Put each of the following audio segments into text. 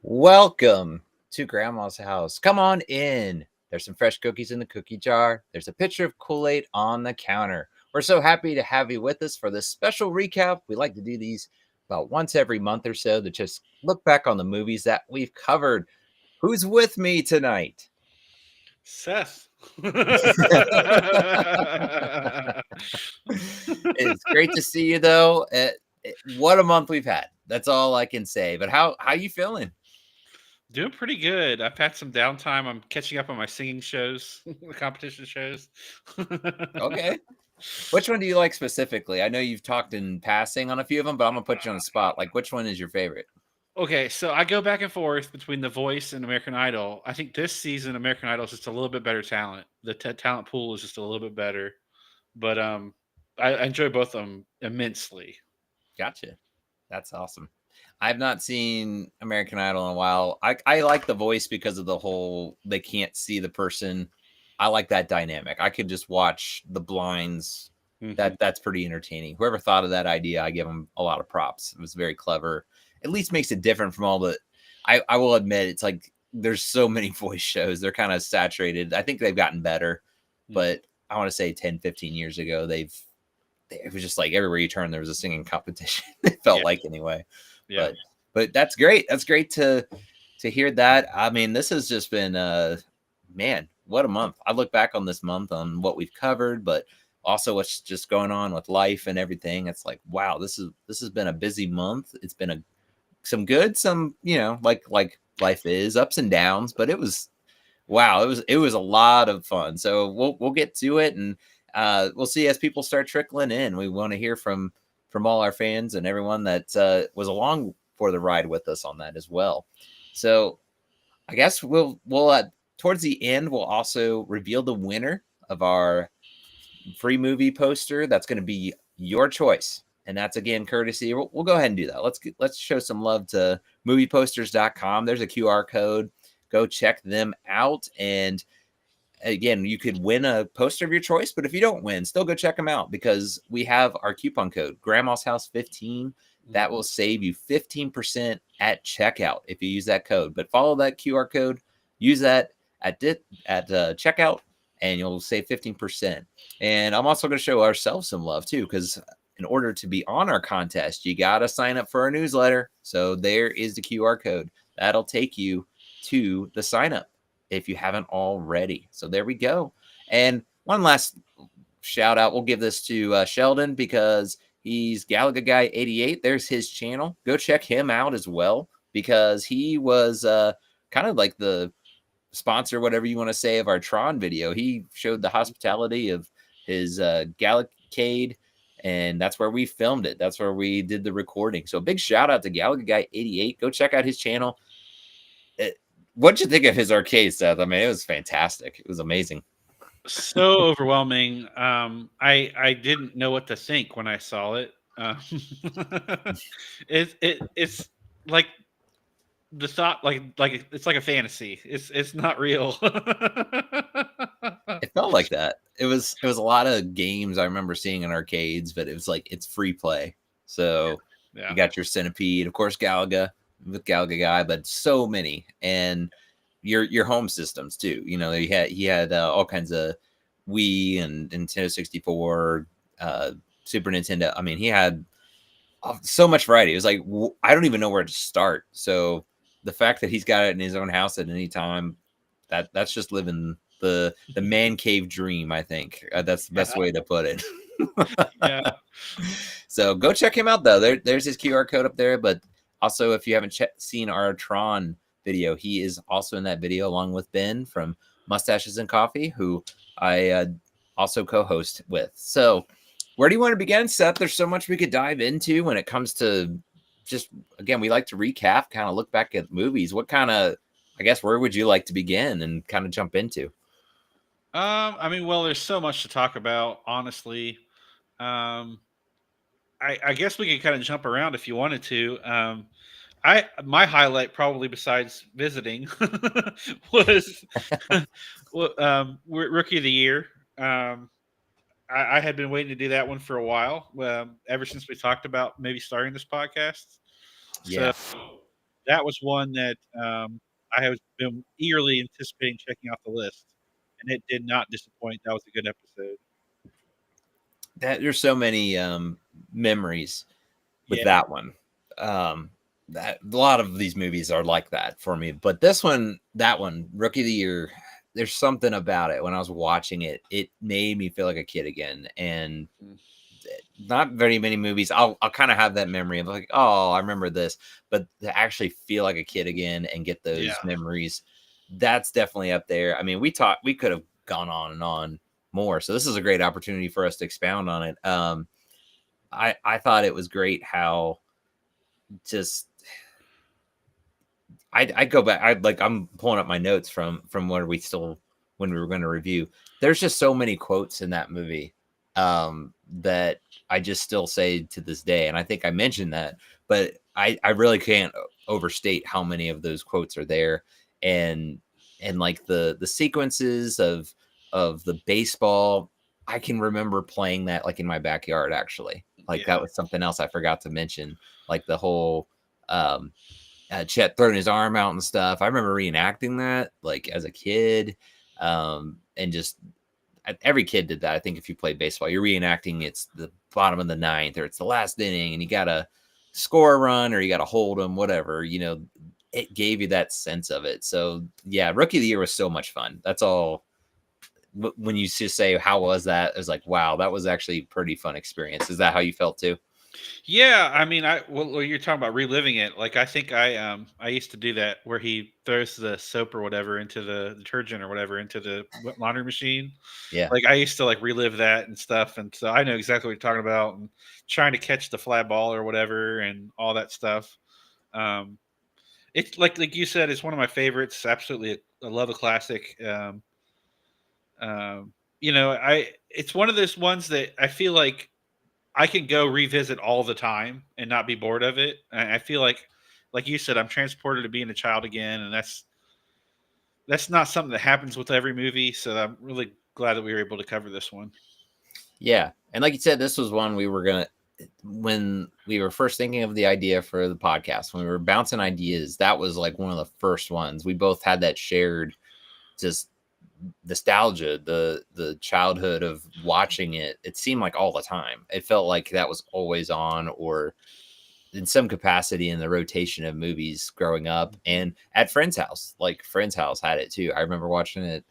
Welcome to Grandma's house. Come on in. There's some fresh cookies in the cookie jar. There's a pitcher of Kool-Aid on the counter. We're so happy to have you with us for this special recap. We like to do these about once every month or so to just look back on the movies that we've covered. Who's with me tonight? Seth. It's great to see you, though. What a month we've had. That's all I can say. But how you feeling? Doing pretty good. I've had some downtime. I'm catching up on my singing shows, the competition shows. Okay. Which one do you like specifically? I know you've talked in passing on a few of them, but I'm gonna put you on the spot. Like, which one is your favorite? Okay, so I go back and forth between The Voice and American Idol. I think this season American Idol is just a little bit better talent. The talent pool is just a little bit better, but I enjoy both of them immensely. Gotcha. That's awesome. I've not seen American Idol in a while. I like The Voice because of the whole they can't see the person. I like that dynamic. I could just watch the blinds. Hmm. That's pretty entertaining. Whoever thought of that idea, I give them a lot of props. It was very clever. At least makes it different from all the. I will admit it's like there's so many voice shows. They're kind of saturated. I think they've gotten better, but I want to say 10, 15 years ago it was just like everywhere you turn there was a singing competition. It felt Yeah, like anyway. yeah. But that's great. That's great to hear that. I mean, this has just been man, what a month. I look back on this month on what we've covered, but also what's just going on with life and everything. It's like, wow, this has been a busy month. It's been some good, some, like life is ups and downs, but it was wow, it was a lot of fun. So we'll get to it, and we'll see as people start trickling in. We want to hear from all our fans and everyone that was along for the ride with us on that as well. So I guess we'll towards the end we'll also reveal the winner of our free movie poster. That's going to be your choice. And that's again courtesy. We'll go ahead and do that. Let's show some love to movieposters.com. There's a QR code. Go check them out. And again, you could win a poster of your choice, but if you don't win, still go check them out because we have our coupon code, Grandma's House 15. That will save you 15% at checkout if you use that code. But follow that QR code, use that at checkout, and you'll save 15%. And I'm also going to show ourselves some love too, because in order to be on our contest, you got to sign up for our newsletter. So there is the QR code. That'll take you to the sign up if you haven't already. So there we go. And one last shout out. We'll give this to Sheldon because he's Galaga Guy 88. There's his channel. Go check him out as well because he was kind of like the sponsor, whatever you want to say, of our Tron video. He showed the hospitality of his Galacade, and that's where we filmed it. That's where we did the recording. So big shout out to Galaga Guy 88. Go check out his channel. What'd you think of his arcade, Seth? I mean, it was fantastic. It was amazing. So overwhelming. I didn't know what to think when I saw it. It's like the thought, like it's like a fantasy. It's not real. It felt like that. It was a lot of games I remember seeing in arcades, but it was like it's free play. So you Yeah. got your Centipede, of course, Galaga with Galaga Guy, but so many, and your home systems too. You know, he had all kinds of Wii and Nintendo 64, Super Nintendo. I mean, he had so much variety. It was like I don't even know where to start. So the fact that he's got it in his own house at any time, that's just living the man cave dream. I think that's the best Yeah. way to put it. Yeah. So go check him out though. There's his QR code up there. But also, if you haven't seen our Tron video, he is also in that video along with Ben from Mustaches and Coffee, who I also co-host with. So where do you want to begin, Seth? There's so much we could dive into when it comes to just, again, we like to recap, kind of look back at movies. What kind of, I guess, where would you like to begin and kind of jump into? I mean, well, there's so much to talk about, honestly. Um, I guess we could kind of jump around if you wanted to. I my highlight probably besides visiting was rookie of the year. I had been waiting to do that one for a while, ever since we talked about maybe starting this podcast. So Yeah. that was one that I have been eagerly anticipating checking off the list, and it did not disappoint. That was a good episode. There's so many memories with Yeah, that one. Um, that a lot of these movies are like that for me, but this one, that one, Rookie of the Year, there's something about it. When I was watching it, it made me feel like a kid again, and mm, not very many movies. I'll kind of have that memory of like, oh, I remember this, but to actually feel like a kid again and get those yeah, memories, that's definitely up there. I mean, we could have gone on and on more, so this is a great opportunity for us to expound on it. I thought it was great how just I go back. I like I'm pulling up my notes from where we still when we were going to review. There's just so many quotes in that movie that I just still say to this day, and I think I mentioned that, but I really can't overstate how many of those quotes are there, and like the sequences of the baseball. I can remember playing that like in my backyard actually. Like that yeah. was something else I forgot to mention. Like the whole Chet throwing his arm out and stuff. I remember reenacting that like as a kid, and just every kid did that. I think if you played baseball, you're reenacting. It's the bottom of the ninth or it's the last inning, and you gotta score a run or you gotta hold them, whatever. You know, it gave you that sense of it. So yeah, Rookie of the Year was so much fun. That's all. When you just say how was that, it was like wow, that was actually a pretty fun experience. Is that how you felt too? Yeah, I mean, well, you're talking about reliving it. Like, I think I used to do that where he throws the soap or whatever into the detergent or whatever into the laundry machine. Yeah. Like, I used to like relive that and stuff, and so I know exactly what you're talking about. And trying to catch the fly ball or whatever, and all that stuff. Um, it's like you said, it's one of my favorites. Absolutely, I love a classic. Um, it's one of those ones that I feel like I can go revisit all the time and not be bored of it. I feel like you said, I'm transported to being a child again, and that's not something that happens with every movie. So I'm really glad that we were able to cover this one. Yeah. And like you said, this was one we were going to, when we were first thinking of the idea for the podcast, when we were bouncing ideas, that was like one of the first ones. We both had that shared just nostalgia, the childhood of watching it. It seemed like all the time. It felt like that was always on or in some capacity in the rotation of movies growing up and at friend's house. Like friend's house had it too. I remember watching it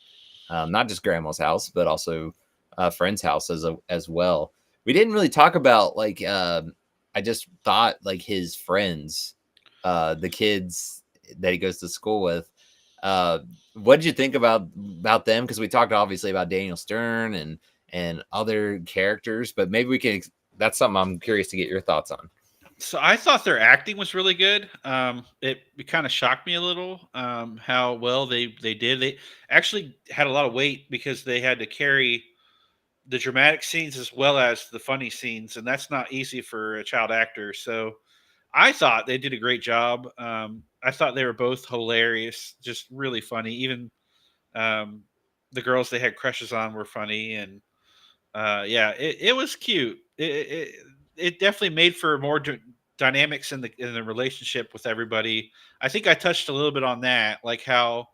not just grandma's house, but also a friend's house as well. We didn't really talk about like I just thought like his friends, the kids that he goes to school with. Uh, what did you think about them? Because we talked obviously about Daniel Stern and other characters, but maybe we can. That's something I'm curious to get your thoughts on. So I thought their acting was really good. It kind of shocked me a little how well they did. They actually had a lot of weight because they had to carry the dramatic scenes as well as the funny scenes, and that's not easy for a child actor. So I thought they did a great job. I thought they were both hilarious, just really funny. Even um, the girls they had crushes on were funny, and yeah, it was cute. It definitely made for more dynamics in the relationship with everybody. I think I touched a little bit on that, like how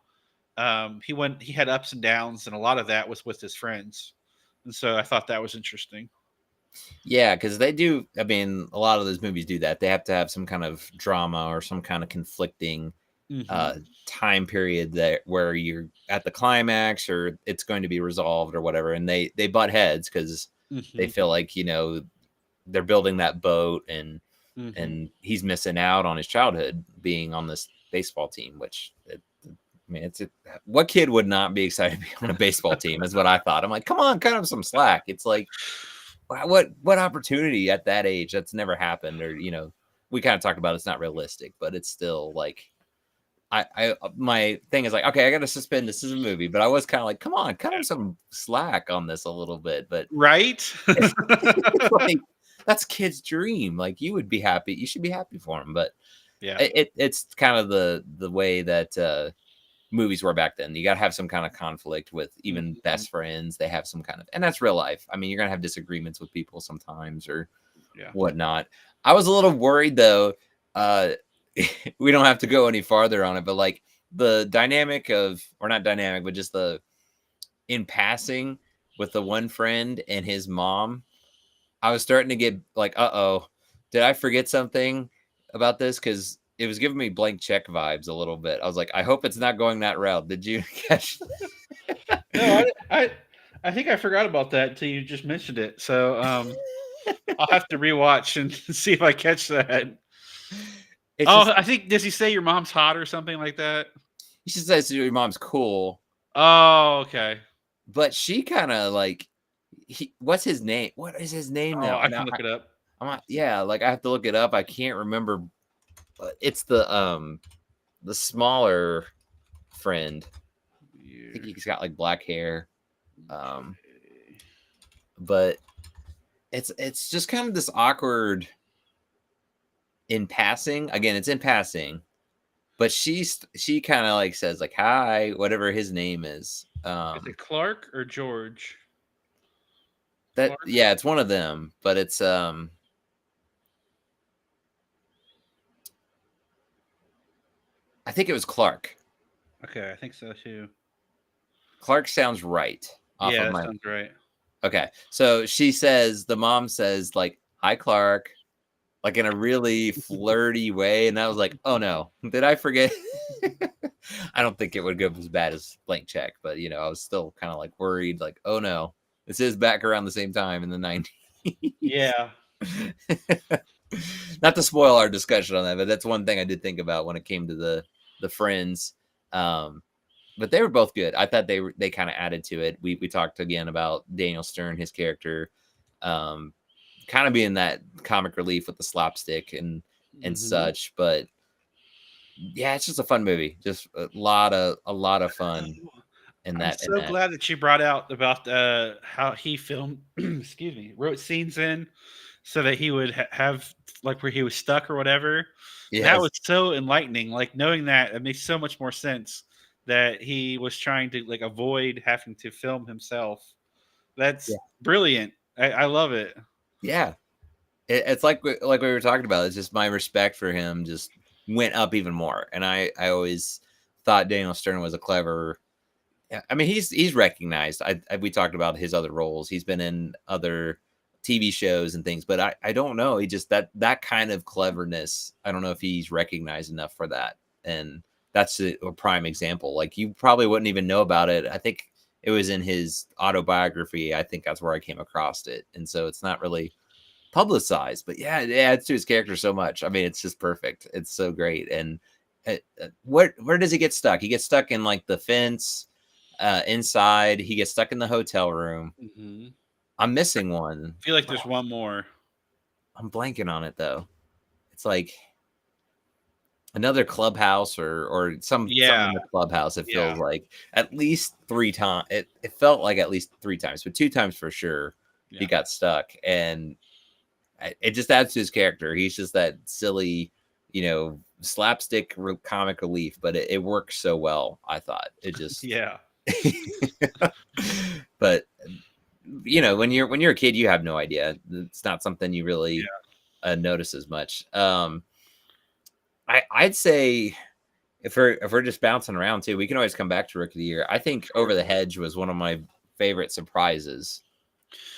he had ups and downs, and a lot of that was with his friends, and so I thought that was interesting. Yeah, because they do. I mean, a lot of those movies do that. They have to have some kind of drama or some kind of conflicting uh, Hmm. time period that where you're at the climax or it's going to be resolved or whatever, and they butt heads because they Hmm. feel like they're building that boat Hmm. and he's missing out on his childhood being on this baseball team, which I mean, what kid would not be excited to be on a baseball team is what I thought. I'm like, come on, cut him some slack. It's like, what opportunity at that age that's never happened or we kind of talked about it's not realistic, but it's still like I my thing is like, okay, I got to suspend this as a movie, but I was kind of like, come on, cut him some slack on this a little bit, but Right? it's like that's kid's dream. Like you would be happy, you should be happy for him, but Yeah. it's kind of the way that movies were back then. You got to have some kind of conflict with even Hmm. best friends. They have some kind of, and that's real life. I mean, you're gonna have disagreements with people sometimes or Yeah. whatnot. I was a little worried though, we don't have to go any farther on it, but like the dynamic of, or not dynamic, but just the in passing with the one friend and his mom, I was starting to get like, uh-oh, did I forget something about this? Because it was giving me blank check vibes a little bit. I was like, I hope it's not going that route. Did you catch? No, I think I forgot about that until you just mentioned it. So I'll have to rewatch and see if I catch that. It's Oh, just, I think does he say your mom's hot or something like that? he just says your mom's cool, Oh, okay. but she kind of like, what's his name? What is his name Oh, now? I Now can look it up. I'm not, yeah, like I have to look it up. I can't remember. It's the smaller friend. I think Weird. he's got like black hair. Um, Okay. but it's just kind of this awkward in passing. Again, it's in passing, but she kind of like says like hi, whatever his name is. Is it Clark or George? That, Clark. yeah, it's one of them, but it's I think it was Clark. Okay, I think so too. Clark sounds right off Yeah, of that my. sounds right. Okay, so she says, the mom says like hi Clark, like in a really flirty way, and I was like, oh no, did I forget? I don't think it would go as bad as blank check, but you know, I was still kind of like worried, like, oh no, this is back around the same time in the 90s. Yeah. Not to spoil our discussion on that, but that's one thing I did think about when it came to the friends. Um, but they were both good. I thought they kind of added to it. We talked again about Daniel Stern, his character, um, kind of being that comic relief with the slapstick and Hmm. such. But yeah, it's just a fun movie. Just a lot of fun in I'm that in so that. glad that you brought out about how he filmed, excuse me, wrote scenes in so that he would have like where he was stuck or whatever. That Yes. was so enlightening. Like knowing that, it makes so much more sense that he was trying to like avoid having to film himself. Yeah. That's brilliant. I love it. Yeah. It's like we were talking about. It's just my respect for him just went up even more. And I always thought Daniel Stern was a clever. Yeah, I mean, he's recognized. We talked about his other roles. He's been in other TV shows and things, but I don't know. He just that kind of cleverness. I don't know if he's recognized enough for that, and that's a prime example. Like you probably wouldn't even know about it. I think it was in his autobiography. I think that's where I came across it, and so it's not really publicized. But yeah, it adds to his character so much. I mean, it's just perfect. It's so great. And where does he get stuck? He gets stuck in like the fence inside. He gets stuck in the hotel room. Hmm. I'm missing one. I feel like there's one more. I'm blanking on it though. It's like another clubhouse or something Yeah, in the clubhouse. It yeah, feels like at least 3 times. It felt like at least 3 times, but 2 times for sure he yeah. got stuck, and it just adds to his character. He's just that silly, slapstick comic relief, but it works so well. I thought it just. Yeah. But when you're a kid, you have no idea. It's not something you really notice as much. I'd say if we're just bouncing around too, we can always come back to Rookie of the Year. I think Sure. Over the Hedge was one of my favorite surprises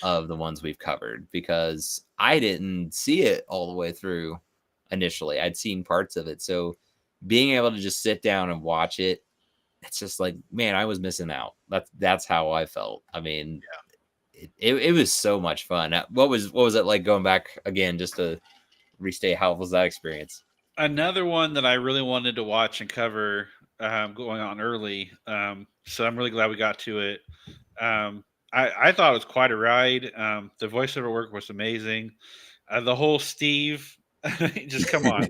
of the ones we've covered, because I didn't see it all the way through initially. I'd seen parts of it, so being able to just sit down and watch it, it's just like, man, I was missing out. That's how I felt. I mean, it was so much fun. What was it like going back again, just to restate, how was that experience? Another one that I really wanted to watch and cover, going on early. So I'm really glad we got to it. I thought it was quite a ride. The voiceover work was amazing. The whole Steve, just come on,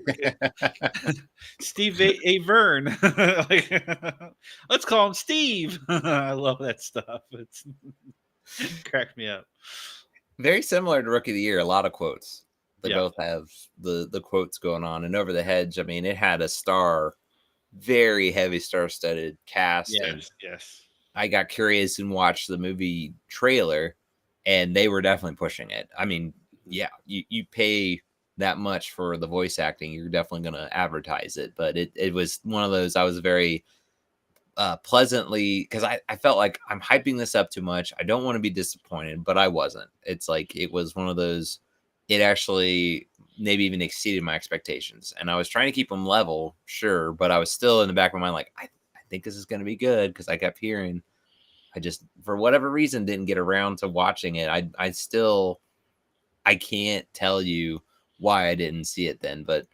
Steve A. Vern. Like, let's call him Steve. I love that stuff. It's cracked me up. Very similar to Rookie of the Year. A lot of quotes. They Yeah. both have the quotes going on. And Over the Hedge, I mean, it had a very heavy star-studded cast, and Yes. Yes. I got curious and watched the movie trailer, and they were definitely pushing it. I mean, yeah, you pay. that much for the voice acting, you're definitely going to advertise it. But it was one of those, I was very pleasantly, because I felt like I'm hyping this up too much. I don't want to be disappointed, but I wasn't. It's like it was one of those, it actually maybe even exceeded my expectations. And I was trying to keep them level, sure, but I was still in the back of my mind, like, I think this is going to be good, because I kept hearing. I just, for whatever reason, didn't get around to watching it. I still, I can't tell you why I didn't see it then, but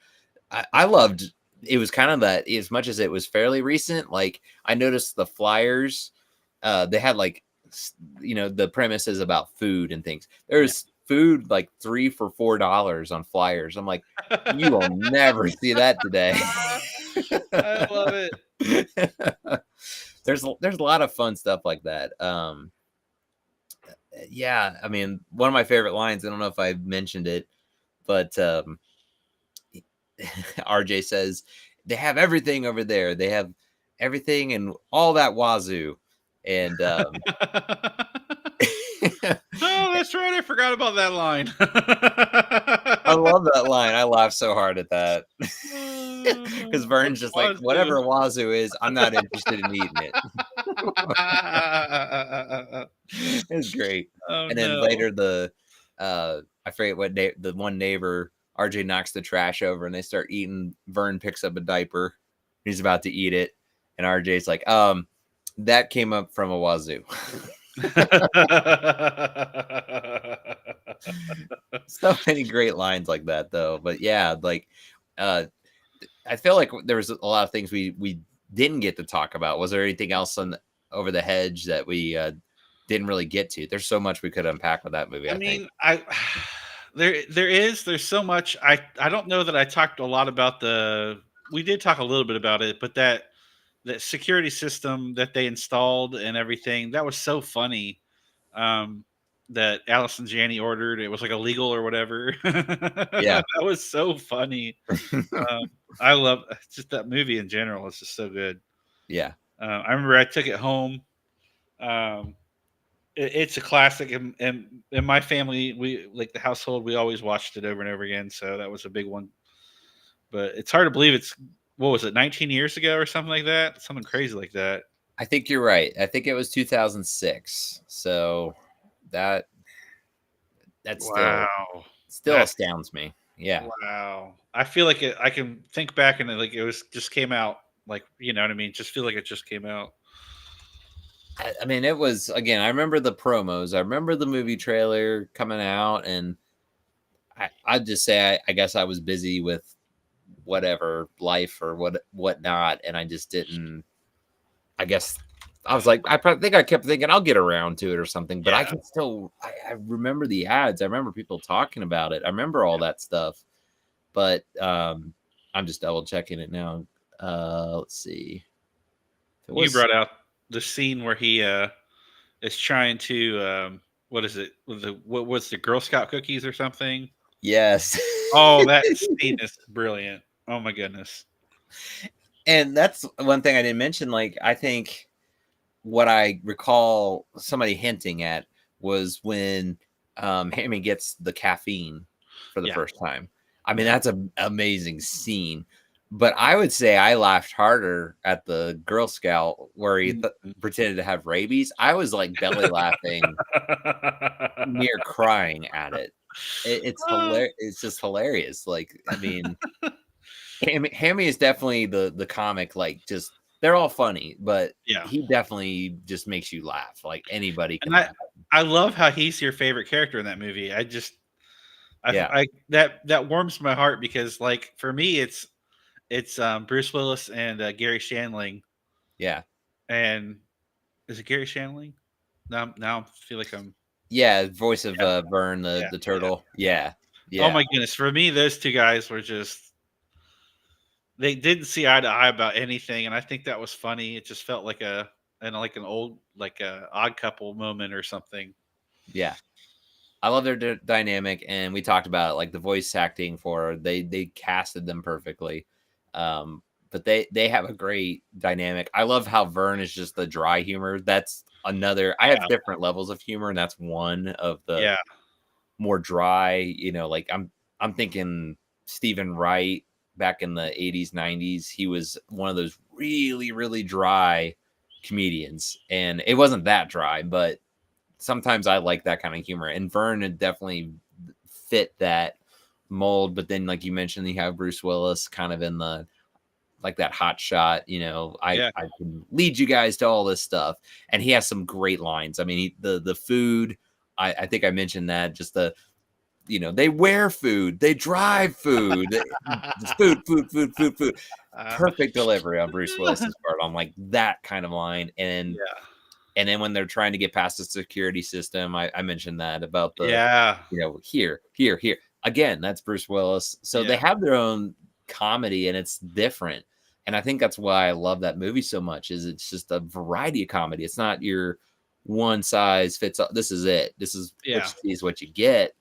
I loved. It was kind of that, as much as it was fairly recent. Like I noticed the flyers, they had like, the premise is about food and things. Yeah. There's food like 3 for $4 on flyers. I'm like, you will never see that today. I love it. There's a lot of fun stuff like that. Yeah, I mean, one of my favorite lines, I don't know if I mentioned it, but RJ says, they have everything over there. They have everything and all that wazoo. And Oh, that's right. I forgot about that line. I love that line. I laugh so hard at that. Because Vern's just like, Wazoo. whatever wazoo is, I'm not interested in eating it. It's great. Oh And then no. later I forget what the one neighbor, RJ knocks the trash over and they start eating. Vern picks up a diaper. He's about to eat it. And RJ's like, that came up from a wazoo. So many great lines like that though. But yeah, like uh I feel like there was a lot of things we didn't get to talk about. Was there anything else on over the hedge that we didn't really get to? There's so much we could unpack with that movie, I I think. mean, I there's so much. I don't know that I talked a lot about the. We did talk a little bit about it, but that security system that they installed and everything, that was so funny. Um, that Allison Janney ordered. It was like illegal or whatever. Yeah. That was so funny. Um, I love just that movie in general. It's just so good. Yeah. I remember I took it home. Um, it's a classic, and in my family, we like the household. We always watched it over and over again, so that was a big one. But it's hard to believe it's what was it, 19 years ago or something like that, something crazy like that. I think you're right. I think it was 2006. So that that Wow, still that's astounds me. Yeah. wow. I feel like I can think back and like it was just came out, like you know what I mean. Just feel like it just came out. I mean, it was, again, I remember the promos. I remember the movie trailer coming out, and I'd just say I guess I was busy with whatever life or whatnot, and I just didn't. I guess I was like, I think I kept thinking I'll get around to it or something, but I Yeah, can still. I remember the ads. I remember people talking about it. I remember all that stuff, but I'm just double checking it now. Let's see. If it you was, brought out the scene where he is trying to what is it? What was the Girl Scout cookies or something? yes. Oh, that scene is brilliant. Oh my goodness. And that's one thing I didn't mention. Like, I think what I recall somebody hinting at was when Hammy gets the caffeine for the Yeah, first time. I mean, yeah. that's an amazing scene. But I would say I laughed harder at the Girl Scout where he Mhm. pretended to have rabies. I was like belly laughing, near crying at it. It's Ah, hilarious. It's just hilarious. Like, I mean, Hammy is definitely the comic. Like, just they're all funny, but yeah, he definitely just makes you laugh. Like anybody can and I laugh. I love how he's your favorite character in that movie. I just Yeah, that warms my heart because like for me it's Bruce Willis and Gary Shandling, yeah, and is it Gary Shandling? Now I feel like I'm yeah. Voice of yeah Vern yeah the yeah. turtle. Yeah, Oh yeah, my goodness, for me those two guys were just they didn't see eye to eye about anything, and I think that was funny. It just felt like like an old like a odd couple moment or something. yeah. I love their dynamic, and we talked about it, like the voice acting for they casted them perfectly. But they have a great dynamic. I love how Vern is just the dry humor. That's another. I have Yeah, different levels of humor, and that's one of the yeah, more dry. Like I'm thinking Stephen Wright back in the 80s, 90s. He was one of those really, really dry comedians. And it wasn't that dry, but sometimes I like that kind of humor. And Vern had definitely fit that mold. But then, like you mentioned, you have Bruce Willis kind of in the like that hot shot, Yeah. I can lead you guys to all this stuff. And he has some great lines. I mean, the food, I think I mentioned that just they wear food, they drive food, just food. Perfect delivery on Bruce Willis's part on like that kind of line. Yeah. And then when they're trying to get past the security system, I mentioned that about the, Yeah. here. Again, that's Bruce Willis. So they Yeah. have their own comedy and it's different. And I think that's why I love that movie so much is it's just a variety of comedy. It's not your one size fits all. This is it. This is what Yeah. you see is what you get.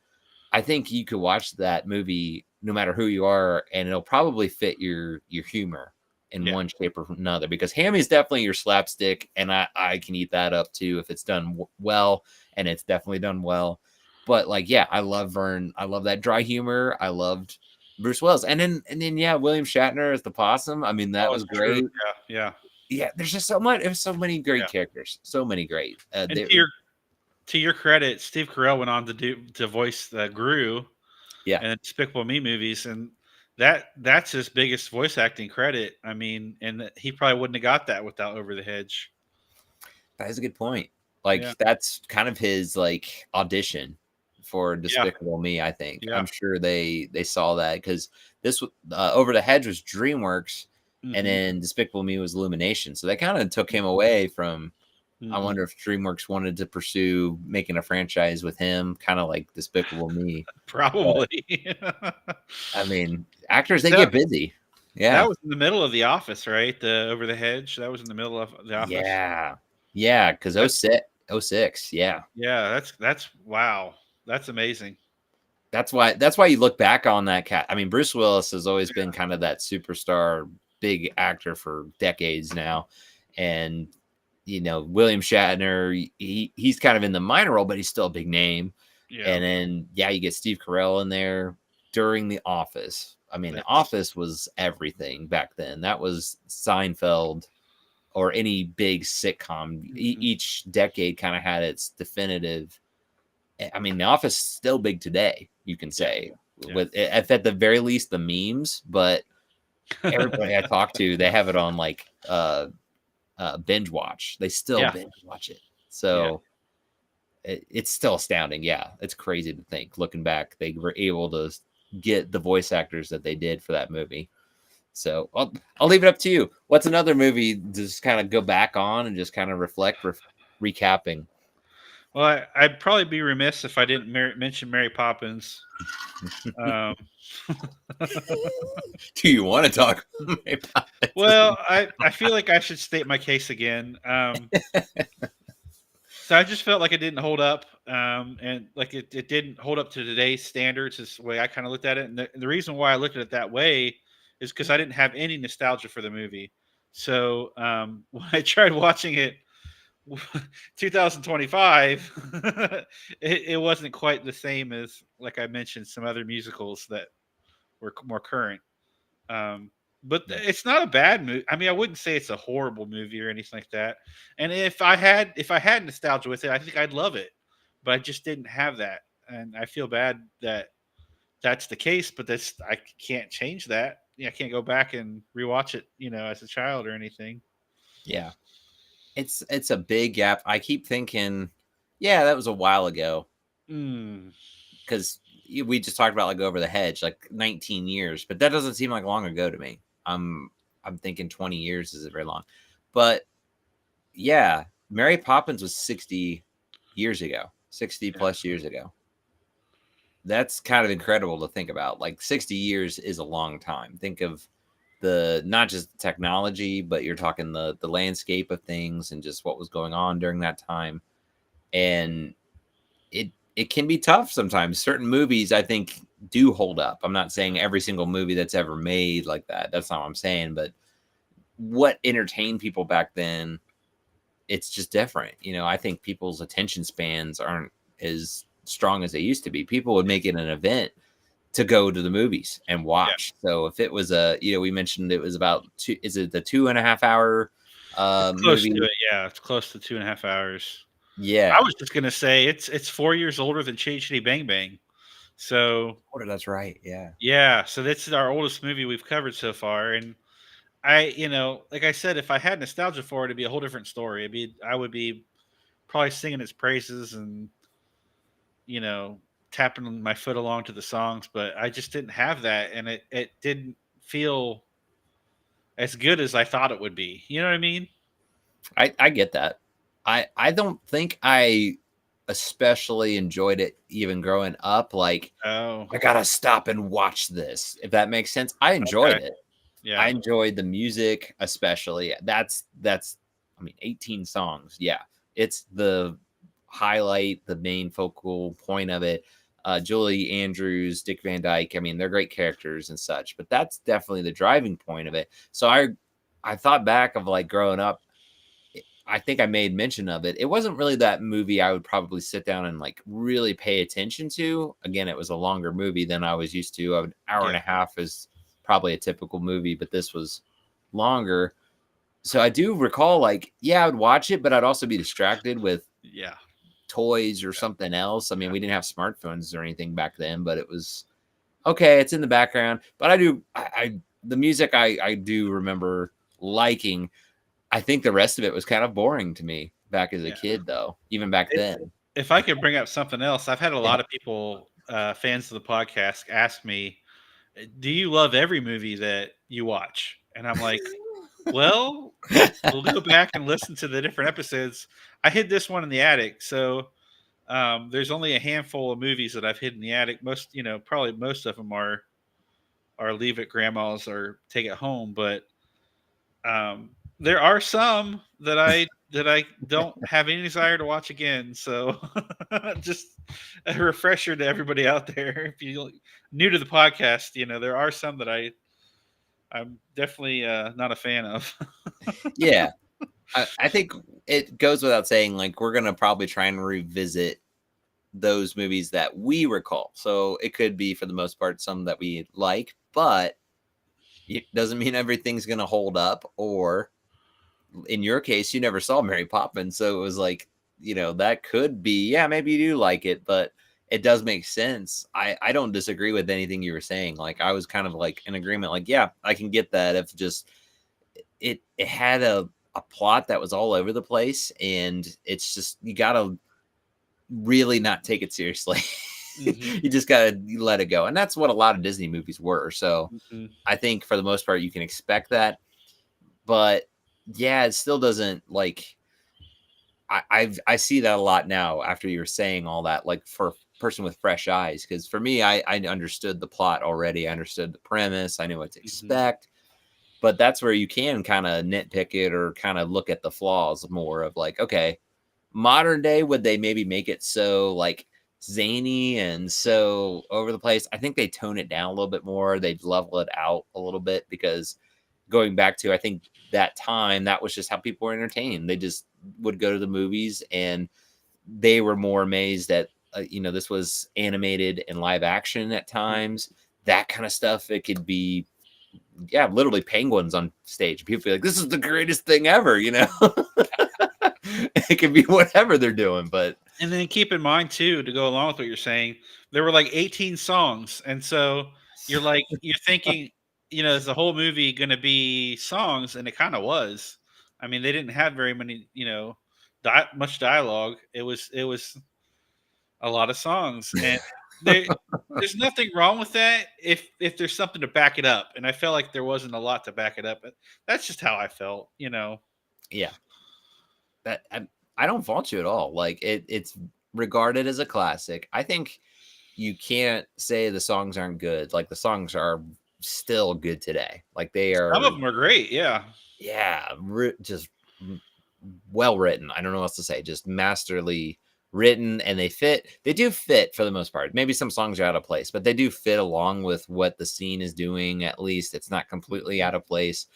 I think you could watch that movie no matter who you are, and it'll probably fit your humor in Yeah. one shape or another. Because Hammy's definitely your slapstick, and I can eat that up too if it's done well, and it's definitely done well. But like, yeah, I love Vern. I love that dry humor. I loved Bruce Willis, and then yeah, William Shatner as the possum. I mean, that Oh, was it's true. great. Yeah. Yeah. Yeah, there's just so much. There's so many great Yeah. characters. So many great. And to your credit, Steve Carell went on to voice Gru Yeah, in the Despicable Me movies, and that's his biggest voice acting credit. I mean, and he probably wouldn't have got that without Over the Hedge. that is a good point. Yeah. Like that's kind of his like audition for Yeah. Despicable Me. I think Yeah. I'm sure they saw that because Over the Hedge was DreamWorks, and Mhm. then Despicable Me was Illumination. So they kind of took him away from. I Mhm. wonder if DreamWorks wanted to pursue making a franchise with him, kind of like Despicable Me. But Probably. I mean, actors they That get busy. that Yeah, was in the middle of The Office, right? The Over the Hedge. That was in the middle of The Office. yeah. Because That 06, yeah. yeah, that's wow. That's amazing. That's why you look back on that cat. I mean, Bruce Willis has always been kind of that superstar, big actor for decades now, and William Shatner, he's kind of in the minor role, but he's still a big name. Yeah. And then yeah, you get Steve Carell in there during The Office. I mean, The That's Office was everything back then. That was Seinfeld or any big sitcom. mhm. Each decade kind of had its definitive. I mean, The Office is still big today. You can Yeah. say Yeah. with if at the very least the memes, but everybody I talk to, they have it on like binge watch. They still Yeah. binge watch it. Yeah. So it's still astounding. Yeah, it's crazy to think. Looking back, they were able to get the voice actors that they did for that movie. So I'll leave it up to you. What's another movie to just kind of go back on and just kind of reflect, recapping? Well, I'd probably be remiss if I didn't mention Mary Poppins. Um, Do you want to talk about well, it? I feel like I should state my case again. So I just felt like it didn't hold up, and like it didn't hold up to today's standards. Is the way I kind of looked at it, and the reason why I looked at it that way is because I didn't have any nostalgia for the movie. So when I tried watching it, 2025, it wasn't quite the same as, like I mentioned, some other musicals that were more current. Um, but it's not a bad movie. I mean, I wouldn't say it's a horrible movie or anything like that. And if I had nostalgia with it, I think I'd love it. But I just didn't have that, and I feel bad that that's the case. But I can't change that. Yeah, I can't go back and rewatch it, as a child or anything. Yeah, it's a big gap. I keep thinking, yeah, that was a while ago Mm, because we just talked about like Over the Hedge, like 19 years, but that doesn't seem like long ago to me. I'm thinking 20 years is very long, but yeah, Mary Poppins was 60 years ago, 60 yeah, plus years ago. That's kind of incredible to think about. Like 60 years is a long time. Think of the not just the technology, but you're talking the landscape of things and just what was going on during that time. And it can be tough sometimes. Certain movies I think do hold up. I'm not saying every single movie that's ever made like that. That's not what I'm saying, but what entertained people back then, it's just different. I think people's attention spans aren't as strong as they used to be. People would make it an event to go to the movies and Yeah, watch. So if it was a, we mentioned it was about two, is it the 2.5 hour it's close to movie? it. Yeah, it's close to 2.5 hours. I Yeah. was just gonna say it's 4 years older than Chitty Chitty Bang Bang. So Oh, that's right. Yeah. yeah, so this is our oldest movie we've covered so far, and like I said, if I had nostalgia for it, it'd be a whole different story. I would be probably singing its praises and you know tapping my foot along to the songs, but I just didn't have that, and it didn't feel as good as I thought it would be. You know what I mean? I get that. I don't think I especially enjoyed it even growing up. Like, Oh, I gotta stop and watch this, if that makes sense. I enjoyed okay, it. I yeah, enjoyed the music, especially. That's I mean, 18 songs. Yeah. It's the highlight, the main focal point of it. Julie Andrews, Dick Van Dyke. I mean, they're great characters and such, but that's definitely the driving point of it. So I thought back of like growing up. I think I made mention of it. It wasn't really that movie I would probably sit down and like really pay attention to. Again, it was a longer movie than I was used to. An hour and yeah, a half is probably a typical movie, but this was longer. So I do recall, like, yeah, I would watch it, but I'd also be distracted with yeah, toys or something else. I mean, we didn't have smartphones or anything back then, but it was okay. It's in the background, but I the music I do remember liking. I think the rest of it was kind of boring to me back as a yeah. kid, though, even back It, then. if I could bring up something else, I've had a Yeah. lot of people, fans of the podcast, ask me, "Do you love every movie that you watch?" And I'm like, "Well, we'll go back and listen to the different episodes. I hid this one in the attic, so there's only a handful of movies that I've hid in the attic. Most, probably most of them are leave at grandma's or take it home, but there are some that I don't have any desire to watch again. So just a refresher to everybody out there. If you new to the podcast, there are some that I'm definitely not a fan of. Yeah. I think it goes without saying, like, we're gonna probably try and revisit those movies that we recall. So it could be for the most part some that we like, but it doesn't mean everything's gonna hold up. Or in your case, you never saw Mary Poppins, so it was like, that could be, yeah, maybe you do like it, but it does make sense. I don't disagree with anything you were saying. Like, I was kind of like in agreement. Like, yeah, I can get that if just it had a plot that was all over the place, and it's just you gotta really not take it seriously. Hmm. You just gotta let it go, and that's what a lot of Disney movies were. So Hmm. I think for the most part you can expect that, but yeah, it still doesn't like. I see that a lot now after you were saying all that, like for a person with fresh eyes. Because for me, I understood the plot already. I understood the premise. I knew what to Hmm. expect. But that's where you can kind of nitpick it or kind of look at the flaws more of like, okay, modern day, would they maybe make it so like zany and so over the place? I think they tone it down a little bit more. They'd level it out a little bit because going back to, I think that time, that was just how people were entertained. They just would go to the movies and they were more amazed that, this was animated and live action at times, that kind of stuff. It could be, yeah, literally penguins on stage. People feel like this is the greatest thing ever. It could be whatever they're doing, but And then keep in mind too, to go along with what you're saying, there were like 18 songs, and so you're thinking, is the whole movie going to be songs? And it kind of was. I mean, they didn't have very many, much dialogue. It was a lot of songs, and there there's nothing wrong with that if there's something to back it up. And I felt like there wasn't a lot to back it up. But that's just how I felt. yeah, that I don't fault you at all. Like, it's regarded as a classic. I think you can't say the songs aren't good. Like, the songs are still good today. Like, they Some of are, them are great. Yeah. yeah, just well written. I don't know what else to say. Just masterly written, and they fit. They do fit for the most part. Maybe some songs are out of place, but they do fit along with what the scene is doing. At least it's not completely out of place.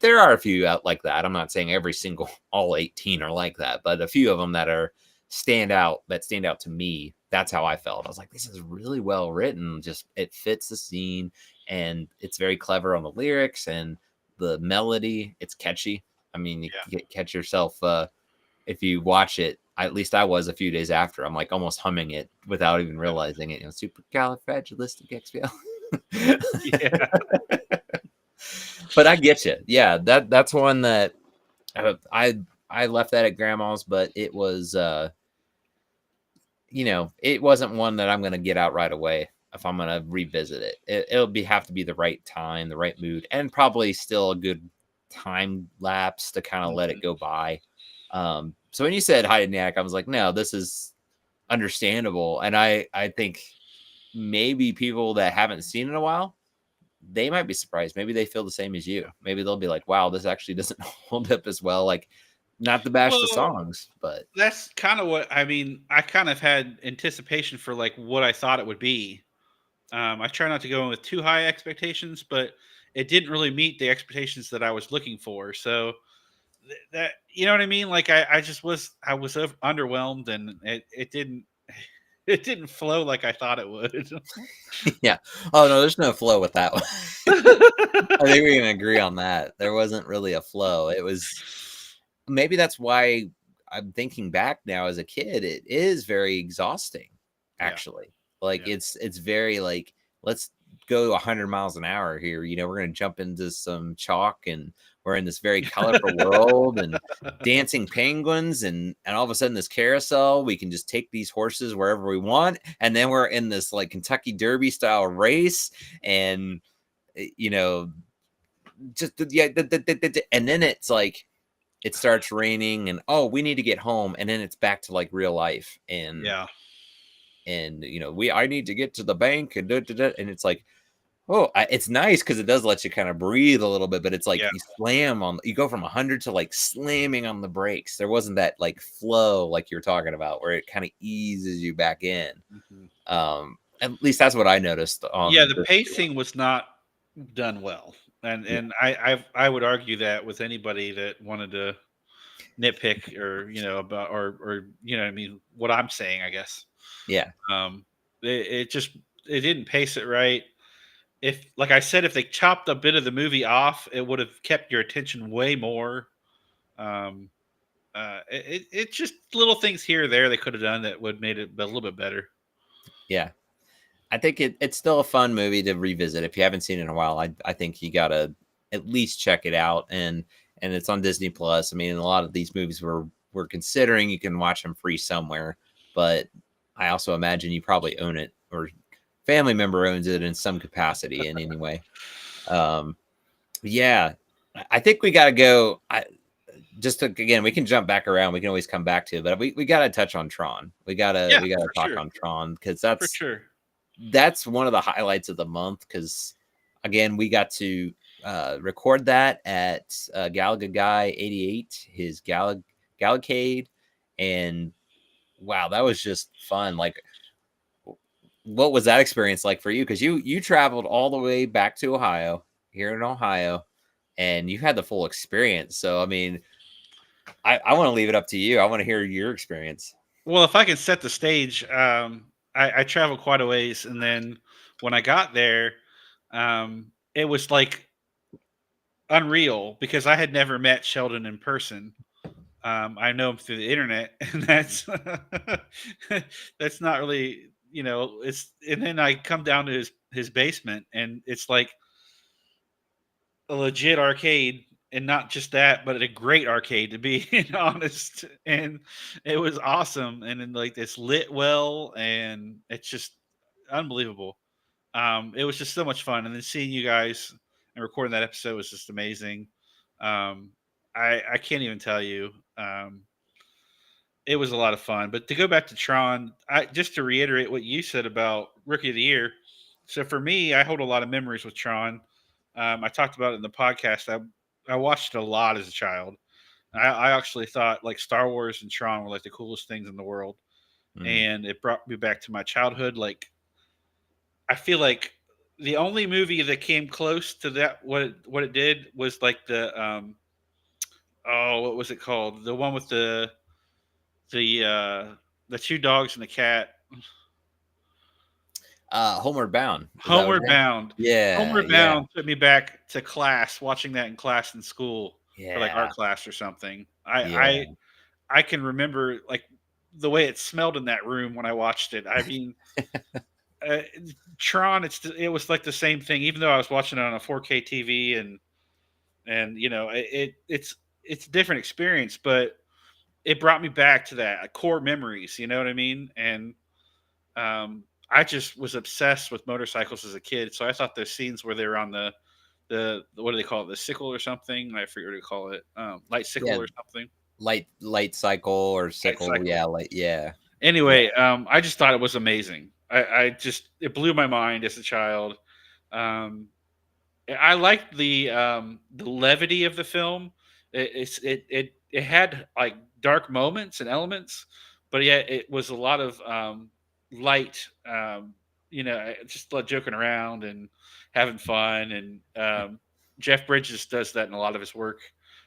There are a few out like that. I'm not saying every single all 18 are like that, but a few of them that stand out to me. that's how I felt. I was like, this is really well written. Just it fits the scene, and it's very clever on the lyrics and the melody. It's catchy. I mean, you Yeah. catch yourself if you watch it. At least I was a few days after. I'm like almost humming it without even realizing it. Supercalifragilisticexpialidocious. Yeah. But I get you. Yeah, that's one that I left that at grandma's, but it was it wasn't one that I'm gonna get out right away if I'm gonna revisit it. It'll have to be the right time, the right mood, and probably still a good time lapse to kind of let it Mhm. go by. So when you said Hydeniac, I was like, no, this is understandable, and I think maybe people that haven't seen it in a while, they might be surprised. Maybe they feel the same as you. Maybe they'll be like, wow, this actually doesn't hold up as well. Like, not to bash the Well, songs, but that's kind of what I mean. I kind of had anticipation for like what I thought it would be. I try not to go in with too high expectations, but it didn't really meet the expectations that I was looking for. So that you know what I mean? Like I was underwhelmed, and it didn't it didn't flow like I thought it would. yeah. Oh no, there's no flow with that one. I think we can agree on that. There wasn't really a flow. It was maybe that's why I'm thinking back now as a kid, it is very exhausting, Yeah, actually. Like yeah. it's very like, let's go 100 miles an hour here. We're gonna jump into some chalk and we're in this very colorful world and dancing penguins and all of a sudden this carousel, we can just take these horses wherever we want, and then we're in this like Kentucky Derby style race, and you know, just yeah, and then it's like it starts raining and oh we need to get home, and then it's back to like real life, Yeah, and we I need to get to the bank and and it's like oh it's nice because it does let you kind of breathe a little bit, but it's like yeah. you go from 100 to like slamming on the brakes. There wasn't that like flow like you're talking about where it kind of eases you back in. Mhm. At least that's what I noticed Yeah, on the this one. pacing was not done well, and Yeah, I would argue that with anybody that wanted to nitpick or about or what I mean, what I'm saying, I guess. yeah, Um, it just it didn't pace it right. If like I said, if they chopped a bit of the movie off, it would have kept your attention way more. Um, it just little things here or there they could have done that would made it a little bit better. yeah. I think it's still a fun movie to revisit if you haven't seen it in a while. I think you gotta at least check it out, and it's on Disney Plus. I mean, a lot of these movies we're considering you can watch them free somewhere, but I also imagine you probably own it or family member owns it in some capacity in any way. Um, yeah, I think we gotta go. Again, we can jump back around. We can always come back to it, but we gotta touch on Tron. Yeah, We gotta for talk sure, on Tron because for sure. that's one of the highlights of the month because again we got to record that at Galaga Guy 88 his Galacade, and wow, that was just fun. Like, what was that experience like for you? Because you traveled all the way back to Ohio, here in Ohio, and you had the full experience. So I mean, I want to leave it up to you. I want to hear your experience. Well, if I can set the stage, I traveled quite a ways, and then when I got there, it was like unreal because I had never met Sheldon in person. I know him through the internet, and that's not really It's and then I come down to his basement, and it's like a legit arcade, and not just that, but a great arcade to be honest. And it was awesome, and then like it's lit well, and it's just unbelievable. It was just so much fun, and then seeing you guys and recording that episode was just amazing. Um, I can't even tell you. It was a lot of fun. But to go back to Tron, I just to reiterate what you said about Rookie of the Year. So for me, I hold a lot of memories with Tron. I talked about it in the podcast. I watched it a lot as a child. I actually thought like Star Wars and Tron were like the coolest things in the world, Mm, and it brought me back to my childhood. Like I feel like the only movie that came close to that what it did was like oh, what was it called? The one with the two dogs and the cat. Homeward Bound. Is that what Homeward it is? Bound. Yeah, Homeward yeah, Bound took me back to class, watching that in class in school for like art yeah, class or something. yeah. I can remember like the way it smelled in that room when I watched it. I mean, uh, Tron, it was like the same thing, even though I was watching it on a 4K TV and you know it's a different experience, but it brought me back to that core memories. You know what I mean? And I just was obsessed with motorcycles as a kid, so I thought the scenes where they were on the what do they call it, the sickle or something? I forget what to call it, light sickle Yeah, or something, light cycle or light sickle. cycle. Yeah, yeah, yeah. Anyway, I just thought it was amazing. I just it blew my mind as a child. Um, I liked the levity of the film. It had like dark moments and elements, but yet it was a lot of light. You know, just like joking around and having fun. And Jeff Bridges does that in a lot of his work,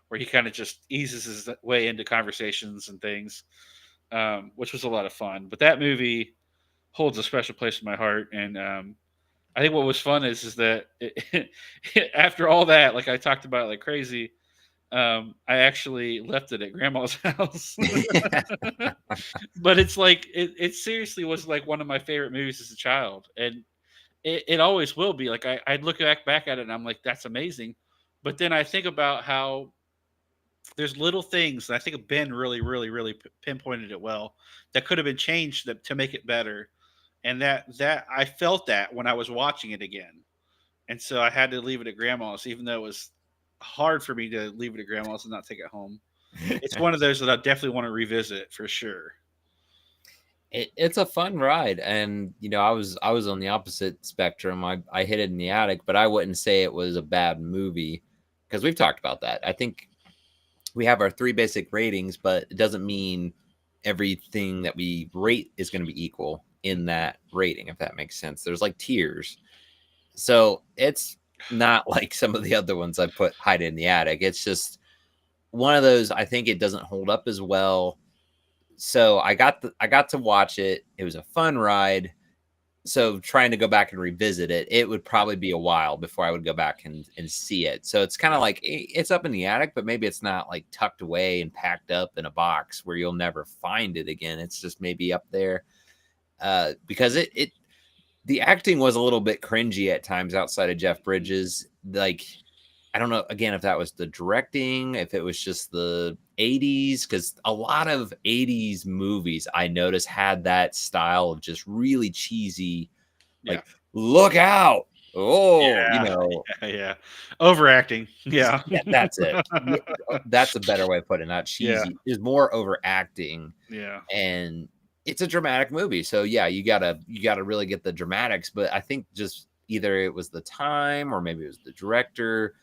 where he kind of just eases his way into conversations and things, which was a lot of fun. But that movie holds a special place in my heart, and I think what was fun is that after all that, like I talked about like crazy, I actually left it at grandma's house. But it's like it seriously was like one of my favorite movies as a child, and it always will be. Like I'd look back at it and I'm like, that's amazing. But then I think about how there's little things, and I think Ben really pinpointed it well, that could have been changed to make it better, and that I felt that when I was watching it again, and so I had to leave it at grandma's, even though it was hard for me to leave it at grandma's and not take it home. It's one of those that I definitely want to revisit for sure. It's a fun ride, and I was on the opposite spectrum. I hit it in the attic, but I wouldn't say it was a bad movie because we've talked about that. I think we have our three basic ratings, but it doesn't mean everything that we rate is going to be equal in that rating, if that makes sense. There's like tiers. So it's not like some of the other ones I put hide in the attic. It's just one of those. I think it doesn't hold up as well. So I got to watch it. It was a fun ride. So trying to go back and revisit it, it would probably be a while before I would go back and see it. So it's kind of like it's up in the attic, but maybe it's not like tucked away and packed up in a box where you'll never find it again. It's just maybe up there because it the acting was a little bit cringy at times outside of Jeff Bridges. Like, I don't know, again, if that was the directing, if it was just the 80s, because a lot of 80s movies I noticed had that style of just really cheesy, Yeah, like, look out. Oh, yeah, yeah. Overacting. Yeah, yeah, that's it. Yeah, that's a better way of putting it, not yeah, cheesy. Is more overacting, yeah. and it's a dramatic movie. So yeah, you gotta really get the dramatics. But I think just either it was the time or maybe it was the director.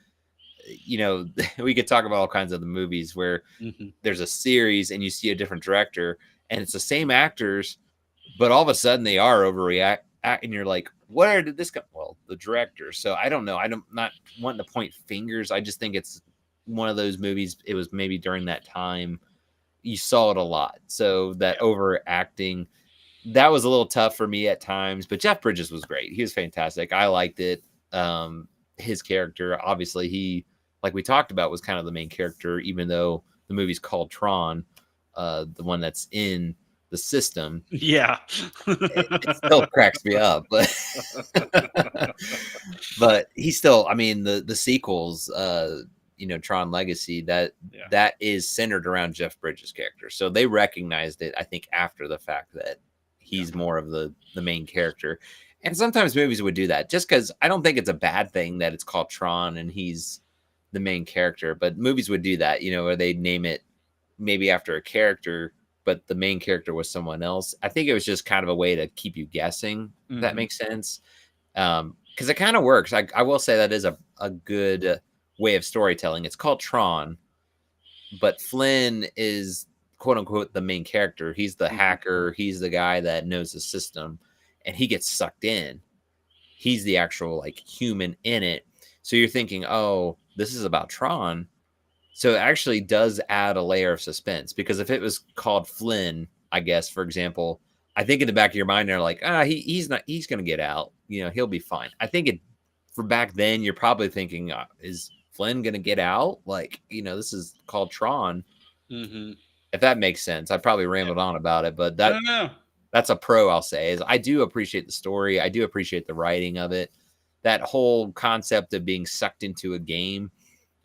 We could talk about all kinds of the movies where Hmm. there's a series and you see a different director and it's the same actors, but all of a sudden they are and you're like, where did this come? Well, the director. So I don't know. I'm not wanting to point fingers. I just think it's one of those movies. It was maybe during that time you saw it a lot. So that Yeah, overacting, that was a little tough for me at times, but Jeff Bridges was great. He was fantastic. I liked it. His character, obviously, he, like we talked about, was kind of the main character, even though the movie's called Tron, the one that's in the system. yeah, It still cracks me up, but but he still, I mean, the sequels, Tron Legacy, yeah, that is centered around Jeff Bridges' character. So they recognized it, I think, after the fact that yeah. he's more of the main character. And sometimes movies would do that just because I don't think it's a bad thing that it's called Tron and he's the main character, but movies would do that, where they name it maybe after a character, but the main character was someone else. I think it was just kind of a way to keep you guessing, if that Hmm. makes sense. Because it kind of works. I will say that is a good way of storytelling. It's called Tron, but Flynn is quote unquote the main character. He's the Hmm. hacker, he's the guy that knows the system, and he gets sucked in. He's the actual like human in it. So you're thinking, oh, this is about Tron. So it actually does add a layer of suspense because if it was called Flynn, I guess, for example, I think in the back of your mind, they're like, he's not, he's going to get out. You know, he'll be fine. I think it for back then, you're probably thinking, is Flynn going to get out? Like, you know, this is called Tron. Mm-hmm. If that makes sense, I probably Yeah. rambled on about it, but No, no. that's a pro. I'll say is I do appreciate the story. I do appreciate the writing of it. That whole concept of being sucked into a game.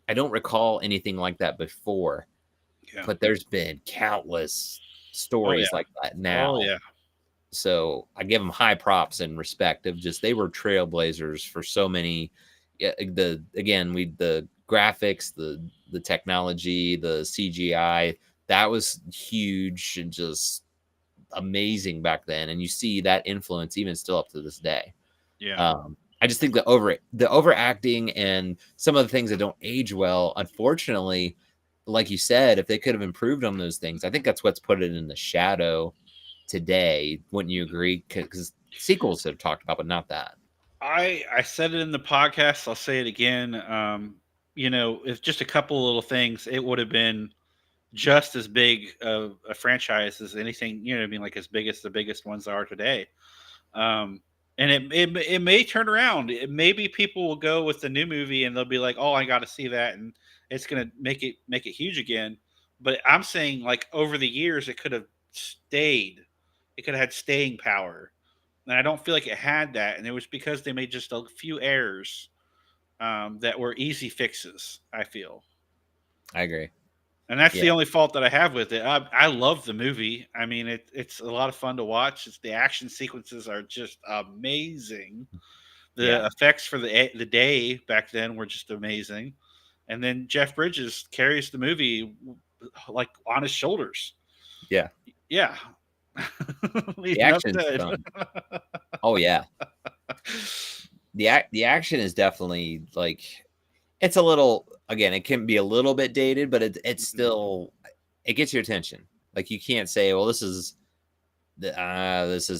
I don't recall anything like that before, Yeah. but there's been countless Oh stories yeah. like that Oh now. yeah. So I give them high props and respect of just they were trailblazers for so many. Yeah, the again we the graphics, the technology, the CGI that was huge and just amazing back then, and you see that influence even still up to this day. Yeah. I just think the overacting and some of the things that don't age well, unfortunately, like you said, if they could have improved on those things, I think that's what's put it in the shadow today. Wouldn't you agree? Because sequels have talked about, but not that. I said it in the podcast. I'll say it again. If just a couple little things, it would have been just as big of a franchise as anything. You know, what I mean, like as big as the biggest ones are today. Um, and it may turn around. Maybe people will go with the new movie and they'll be like, "Oh, I got to see that," and it's gonna make it huge again. But I'm saying like over the years, it could have stayed. It could have had staying power, and I don't feel like it had that. And it was because they made just a few errors that were easy fixes. I feel. I agree. And that's Yeah, the only fault that I have with it. I love the movie. I mean, it's a lot of fun to watch. The action sequences are just amazing. yeah, The effects for the day back then were just amazing. And then Jeff Bridges carries the movie like on his shoulders. yeah. Yeah. The Enough action's said. fun. Oh yeah, the action is definitely like it's a little again. It can be a little bit dated, but it's Mhm. still it gets your attention. Like you can't say, well, this is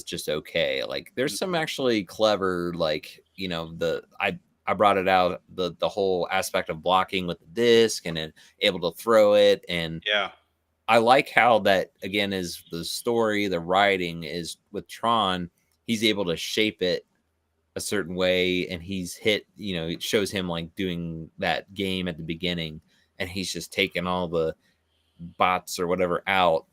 just okay. Like there's some Mhm. actually clever, like you know, I brought it out the whole aspect of blocking with the disc and then able to throw it, and Yeah. I like how that again is the story, the writing is with Tron. He's able to shape it a certain way, and he's hit. You know, it shows him like doing that game at the beginning, and he's just taking all the bots or whatever out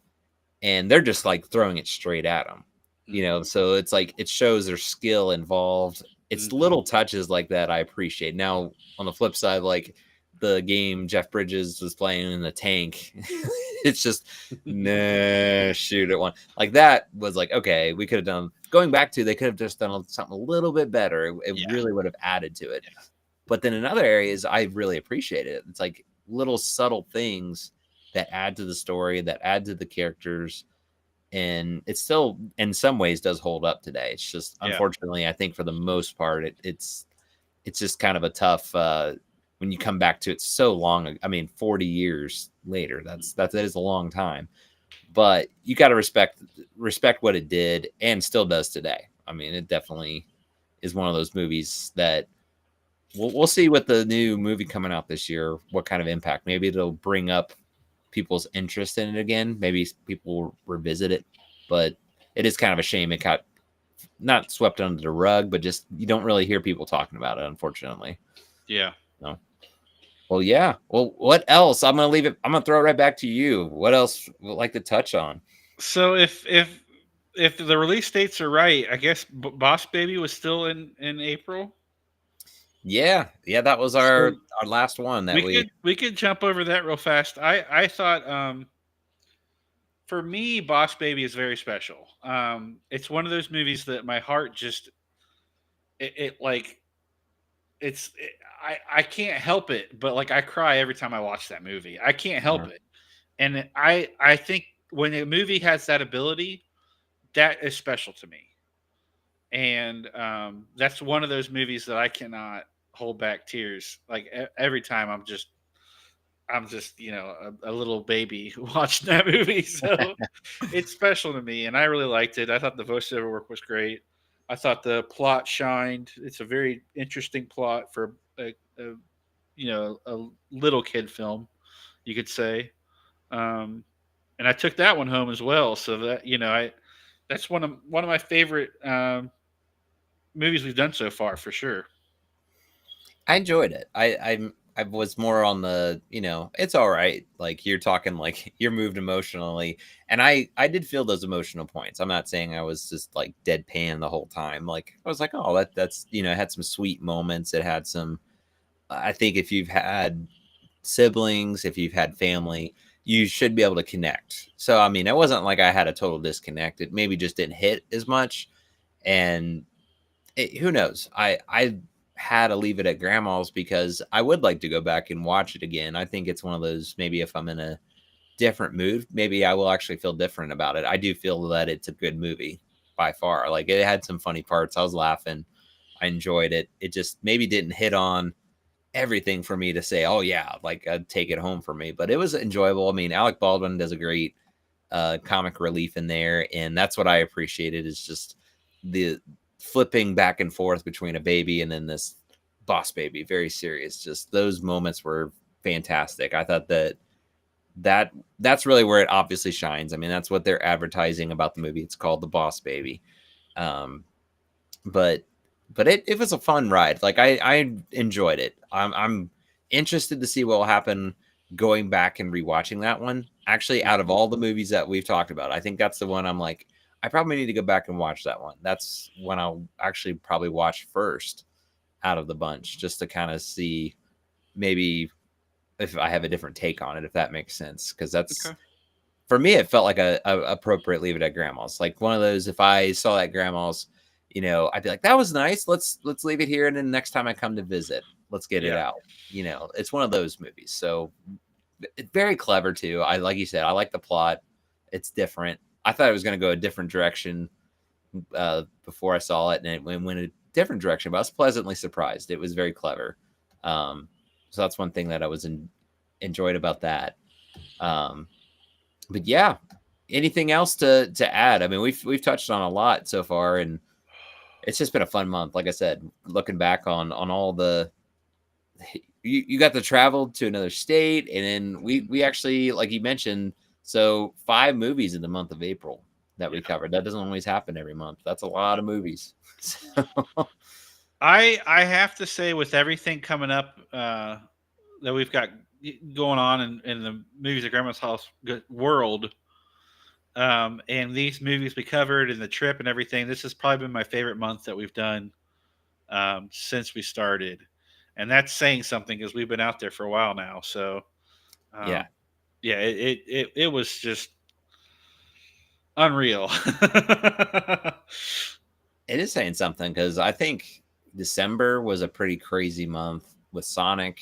and they're just like throwing it straight at them. You know, Mhm. so it's like it shows their skill involved. It's Mhm. little touches like that I appreciate. Now, on the flip side, like the game Jeff Bridges was playing in the tank, it's just nah, shoot at one like that was like okay, we could have done going back to they could have just done something a little bit better. It Yeah. really would have added to it. Yeah. But then in other areas, I really appreciate it. It's like little subtle things that add to the story, that add to the characters, and it still in some ways does hold up today. It's just Yeah. unfortunately, I think for the most part, it's just kind of a tough when you come back to it so long. I mean, 40 years later, that is a long time. But you got to respect what it did and still does today. I mean, it definitely is one of those movies that we'll see what the new movie coming out this year, what kind of impact. Maybe it'll bring up people's interest in it again. Maybe people will revisit it, but it is kind of a shame it got not swept under the rug, but just you don't really hear people talking about it, unfortunately. Yeah. No. Well, yeah. Well, what else? I'm gonna leave it. I'm gonna throw it right back to you. What else would like to touch on? So if the release dates are right, I guess Boss Baby was still in April. Yeah, yeah. That was So our last one that we we. could jump over that real fast. I thought for me Boss Baby is very special. It's one of those movies that my heart just it like I can't help it, but like I cry every time I watch that movie. I can't help Uh, it. And I think when a movie has that ability, that is special to me. And that's one of those movies that I cannot hold back tears. Like every time, I'm just a little baby watching that movie. So it's special to me, and I really liked it. I thought the voiceover work was great. I thought the plot shined. It's a very interesting plot for a little kid film, you could say. Um, and I took that one home as well. So that That's one of my favorite movies we've done so far, for sure. I enjoyed it. I was more on the, it's all right. Like you're talking like you're moved emotionally, and I did feel those emotional points. I'm not saying I was just like deadpan the whole time. Like I was like, oh, that's it had some sweet moments. It had some. I think if you've had siblings, if you've had family, you should be able to connect. So I mean, it wasn't like I had a total disconnect. It maybe just didn't hit as much, and who knows? I had to leave it at grandma's because I would like to go back and watch it again. I think it's one of those, maybe if I'm in a different mood, maybe I will actually feel different about it. I do feel that it's a good movie by far. Like it had some funny parts. I was laughing. I enjoyed it. It just maybe didn't hit on everything for me to say, oh yeah, like I'd take it home for me. But it was enjoyable. I mean, Alec Baldwin does a great comic relief in there, and that's what I appreciated is just the flipping back and forth between a baby and then this boss baby, very serious. Just those moments were fantastic. I thought that's really where it obviously shines. I mean, that's what they're advertising about the movie. It's called The Boss Baby. Um, but it was a fun ride. Like I enjoyed it. I'm interested to see what will happen going back and rewatching that one. Actually, out of all the movies that we've talked about, I think that's the one I'm like, I probably need to go back and watch that one. That's one I'll actually probably watch first out of the bunch, just to kind of see maybe if I have a different take on it, if that makes sense. Because that's Okay. for me, it felt like a appropriate leave it at grandma's. Like one of those, if I saw that grandma's, I'd be like, that was nice. Let's leave it here, and then next time I come to visit, let's get it Yeah. out. It's one of those movies. So it's very clever too. I like you said, I like the plot. It's different. I thought it was going to go a different direction before I saw it, and it went a different direction. But I was pleasantly surprised. It was very clever. So that's one thing that I was enjoyed about that. Um, but yeah, anything else to add? I mean, we've touched on a lot so far, and it's just been a fun month. Like I said, looking back on all the you got to travel to another state, and then we actually, like you mentioned, so 5 movies in the month of April that Yeah. we covered. That doesn't always happen every month. That's a lot of movies. So, I have to say, with everything coming up that we've got going on in the movies at Grandma's House world, and these movies we covered and the trip and everything, this has probably been my favorite month that we've done since we started, and that's saying something because we've been out there for a while now. So yeah, um, yeah, it was just unreal. it is saying something because I think December was a pretty crazy month with Sonic,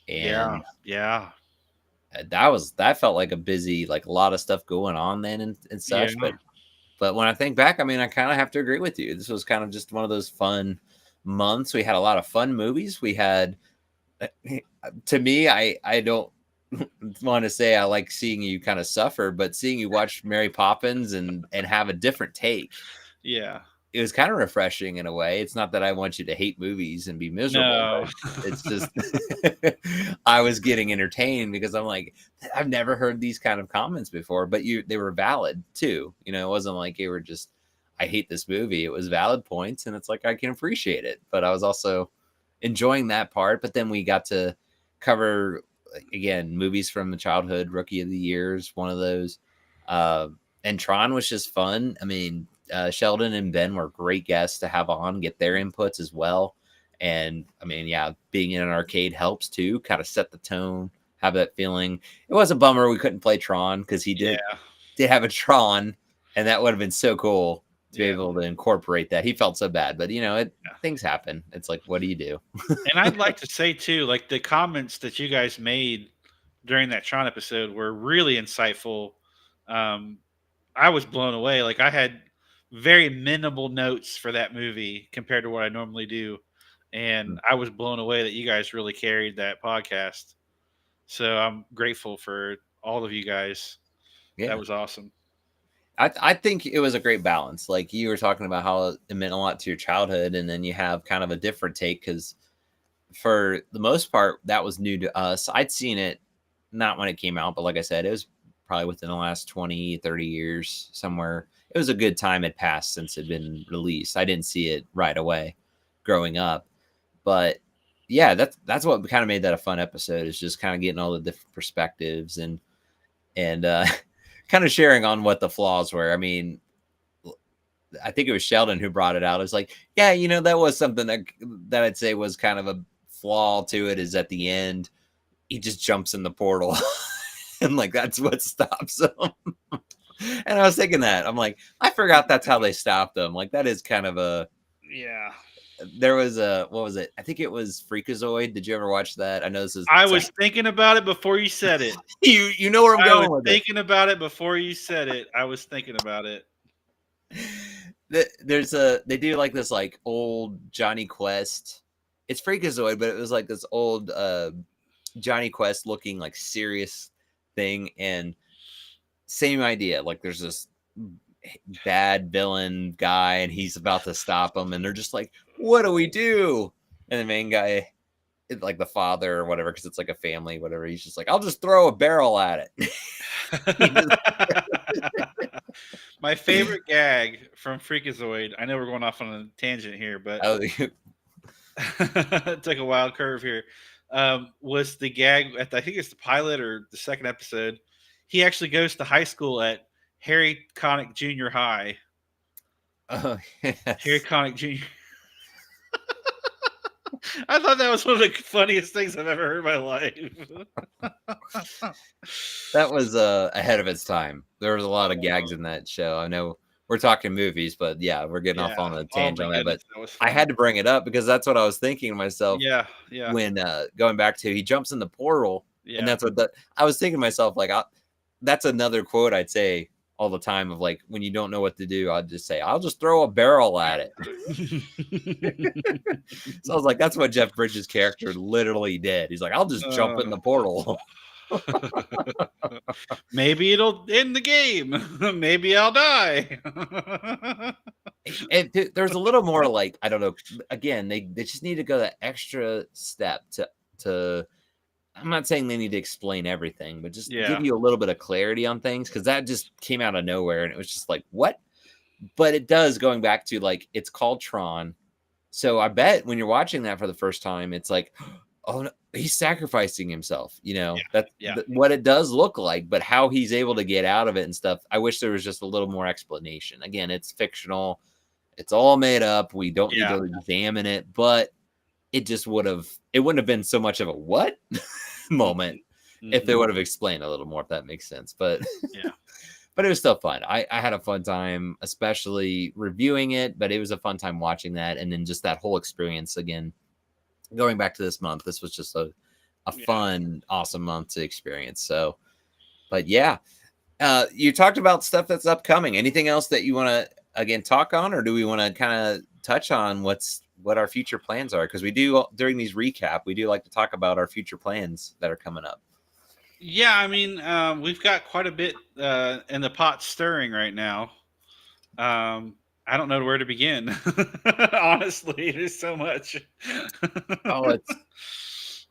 Yeah, and yeah, that felt like a busy, like a lot of stuff going on then and yeah, such. But when I think back, I mean, I kind of have to agree with you. This was kind of just one of those fun months. We had a lot of fun movies. We had, to me, I don't want to say I like seeing you kind of suffer, but seeing you watch Mary Poppins and have a different take, yeah. it was kind of refreshing in a way. It's not that I want you to hate movies and be miserable, No, but it's just I was getting entertained because I'm like, I've never heard these kind of comments before, but they were valid too. It wasn't like they were just I hate this movie. It was valid points, and it's like I can appreciate it. But I was also enjoying that part. But then we got to cover again movies from the childhood. Rookie of the Years, one of those. Uh, and Tron was just fun. I mean, Sheldon and Ben were great guests to have on, get their inputs as well. And I mean, yeah, being in an arcade helps too, kind of set the tone, have that feeling. It was a bummer we couldn't play Tron because he yeah, did have a Tron, and that would have been so cool to be yeah, able to incorporate that. He felt so bad, but yeah. things happen. It's like, what do you do? And I'd like to say too, like the comments that you guys made during that Tron episode were really insightful. Um, I was blown away. Like I had very minimal notes for that movie compared to what I normally do, and I was blown away that you guys really carried that podcast. So I'm grateful for all of you guys. That Yeah. was awesome. I think it was a great balance. Like you were talking about how it meant a lot to your childhood, and then you have kind of a different take because for the most part that was new to us. I'd seen it not when it came out, but like I said, it was probably within the last 20, 30 years somewhere. It was a good time had passed since it had been released. I didn't see it right away growing up, but yeah, that's what kind of made that a fun episode, is just kind of getting all the different perspectives and kind of sharing on what the flaws were. I mean, I think it was Sheldon who brought it out. It's like, yeah, that was something that I'd say was kind of a flaw to it, is at the end, he just jumps in the portal and like, that's what stops him. And I was thinking that, I'm like, I forgot that's how they stopped him. Like, that is kind of yeah. There was what was it? I think it was Freakazoid. Did you ever watch that? I know this is. I was thinking about it before you said it. You know where I'm going with it. I was thinking about it before you said it. I was thinking about it. They do like this like old Johnny Quest. It's Freakazoid, but it was like this old Johnny Quest looking like serious thing, and same idea. Like, there's this bad villain guy and he's about to stop him, and they're just like, what do we do? And the main guy, like the father or whatever, because it's like a family, whatever, he's just like, I'll just throw a barrel at it. My favorite gag from Freakazoid, I know we're going off on a tangent here, but took a wild curve here, was the gag at, I think it's the pilot or the second episode. He actually goes to high school at Harry Connick Junior High. Oh, yes. Harry Connick Jr. I thought that was one of the funniest things I've ever heard in my life. That was ahead of its time. There was a lot of gags in that show. I know we're talking movies, but yeah, we're getting off on a tangent on that. But I had to bring it up because that's what I was thinking to myself. Yeah. When going back to, he jumps in the portal, and that's what I was thinking to myself, like, that's another quote I'd say all the time, of like, when you don't know what to do, I'd just say, I'll just throw a barrel at it. So I was like, that's what Jeff Bridges' character literally did. He's like, I'll just jump in the portal. Maybe it'll end the game. Maybe I'll die. And there's a little more, like, I don't know. Again, they just need to go that extra step to I'm not saying they need to explain everything, but just give you a little bit of clarity on things, because that just came out of nowhere, and it was just like, what? But it does, going back to, like, it's called Tron. So I bet when you're watching that for the first time, it's like, oh, no, he's sacrificing himself. That's what it does look like, but how he's able to get out of it and stuff. I wish there was just a little more explanation. Again, it's fictional. It's all made up. We don't need to examine it, but it wouldn't have been so much of a what moment if they would have explained a little more, if that makes sense. But but it was still fun. I had a fun time, especially reviewing it, but it was a fun time watching that. And then just that whole experience again, going back to this month, this was just a fun, awesome month to experience. So, but yeah, you talked about stuff that's upcoming. Anything else that you want to, again, talk on, or do we want to kind of touch on what our future plans are? Because we do, during these recap, we do like to talk about our future plans that are coming up. Yeah, I mean, we've got quite a bit in the pot stirring right now. I don't know where to begin. Honestly, there's so much.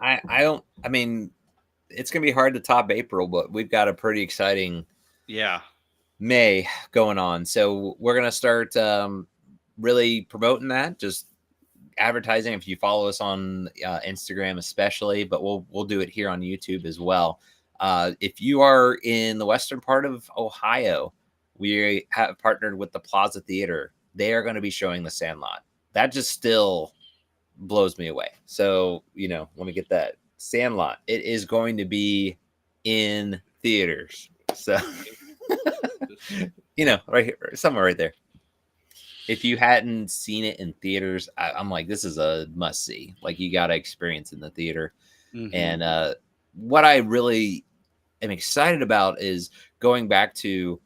I mean, it's gonna be hard to top April, but we've got a pretty exciting May going on. So we're gonna start really promoting that, just advertising. If you follow us on Instagram especially, but we'll do it here on YouTube as well. If you are in the western part of Ohio, we have partnered with the Plaza Theater. They are going to be showing The Sandlot. That just still blows me away. So, let me get that. Sandlot. It is going to be in theaters. So, right here, somewhere right there. If you hadn't seen it in theaters, I'm like, this is a must see. Like, you got to experience in the theater. Mm-hmm. And what I really am excited about is going back to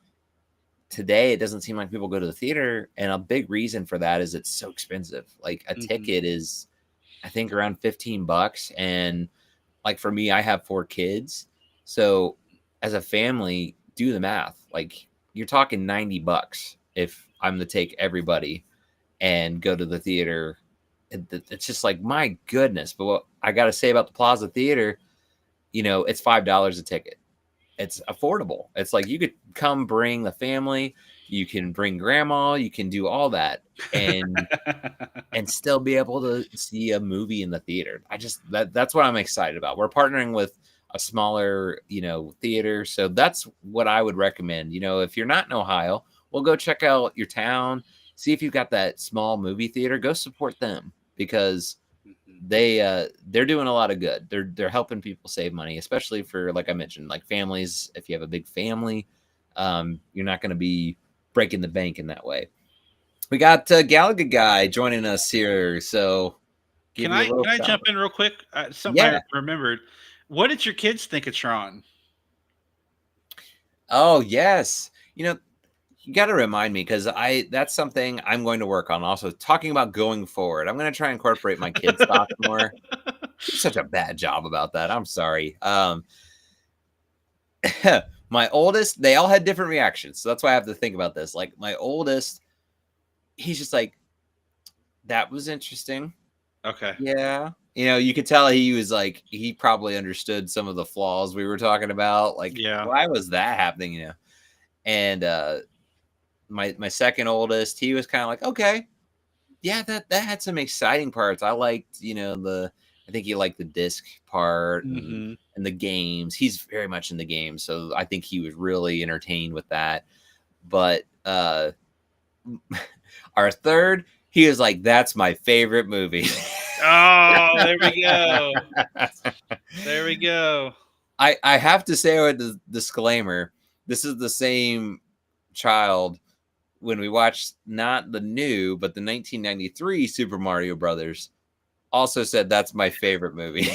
today. It doesn't seem like people go to the theater. And a big reason for that is it's so expensive. Like, a ticket is, I think, around $15. And like, for me, I have 4 kids. So as a family, do the math. Like, you're talking $90 if I'm to take everybody and go to the theater. It's just like, my goodness. But what I got to say about the Plaza Theater, it's $5 a ticket. it's affordable. It's like you could come bring the family, you can bring grandma, you can do all that, and still be able to see a movie in the theater. That's what I'm excited about. We're partnering with a smaller, theater, so that's what I would recommend. If you're not in Ohio, well, go check out your town, see if you've got that small movie theater. Go support them because Mhm. they're doing a lot of good. They're helping people save money, especially for, like I mentioned, like families. If you have a big family, you're not going to be breaking the bank in that way. We got Gallagher guy joining us here, so give Can you a I little can I shout. jump in real quick? Something I Yeah. remembered. What did your kids think of Tron? Oh yes. You got to remind me because that's something I'm going to work on. Also, talking about going forward, I'm going to try and incorporate my kids' thoughts more. Do such a bad job about that. I'm sorry. My oldest, they all had different reactions, so that's why I have to think about this. Like my oldest, he's just like, that was interesting. Okay. Yeah. You could tell he was like, he probably understood some of the flaws we were talking about. Like, Yeah. why was that happening? And my second oldest, he was kind of like, okay, yeah, that had some exciting parts. I liked, I think he liked the disc part Hmm. and the games. He's very much in the game, so I think he was really entertained with that. But our third, he was like, that's my favorite movie. Oh, there we go. There we go. I have to say with the disclaimer, this is the same child when we watched not the new, but the 1993 Super Mario Brothers. Also said that's my favorite movie,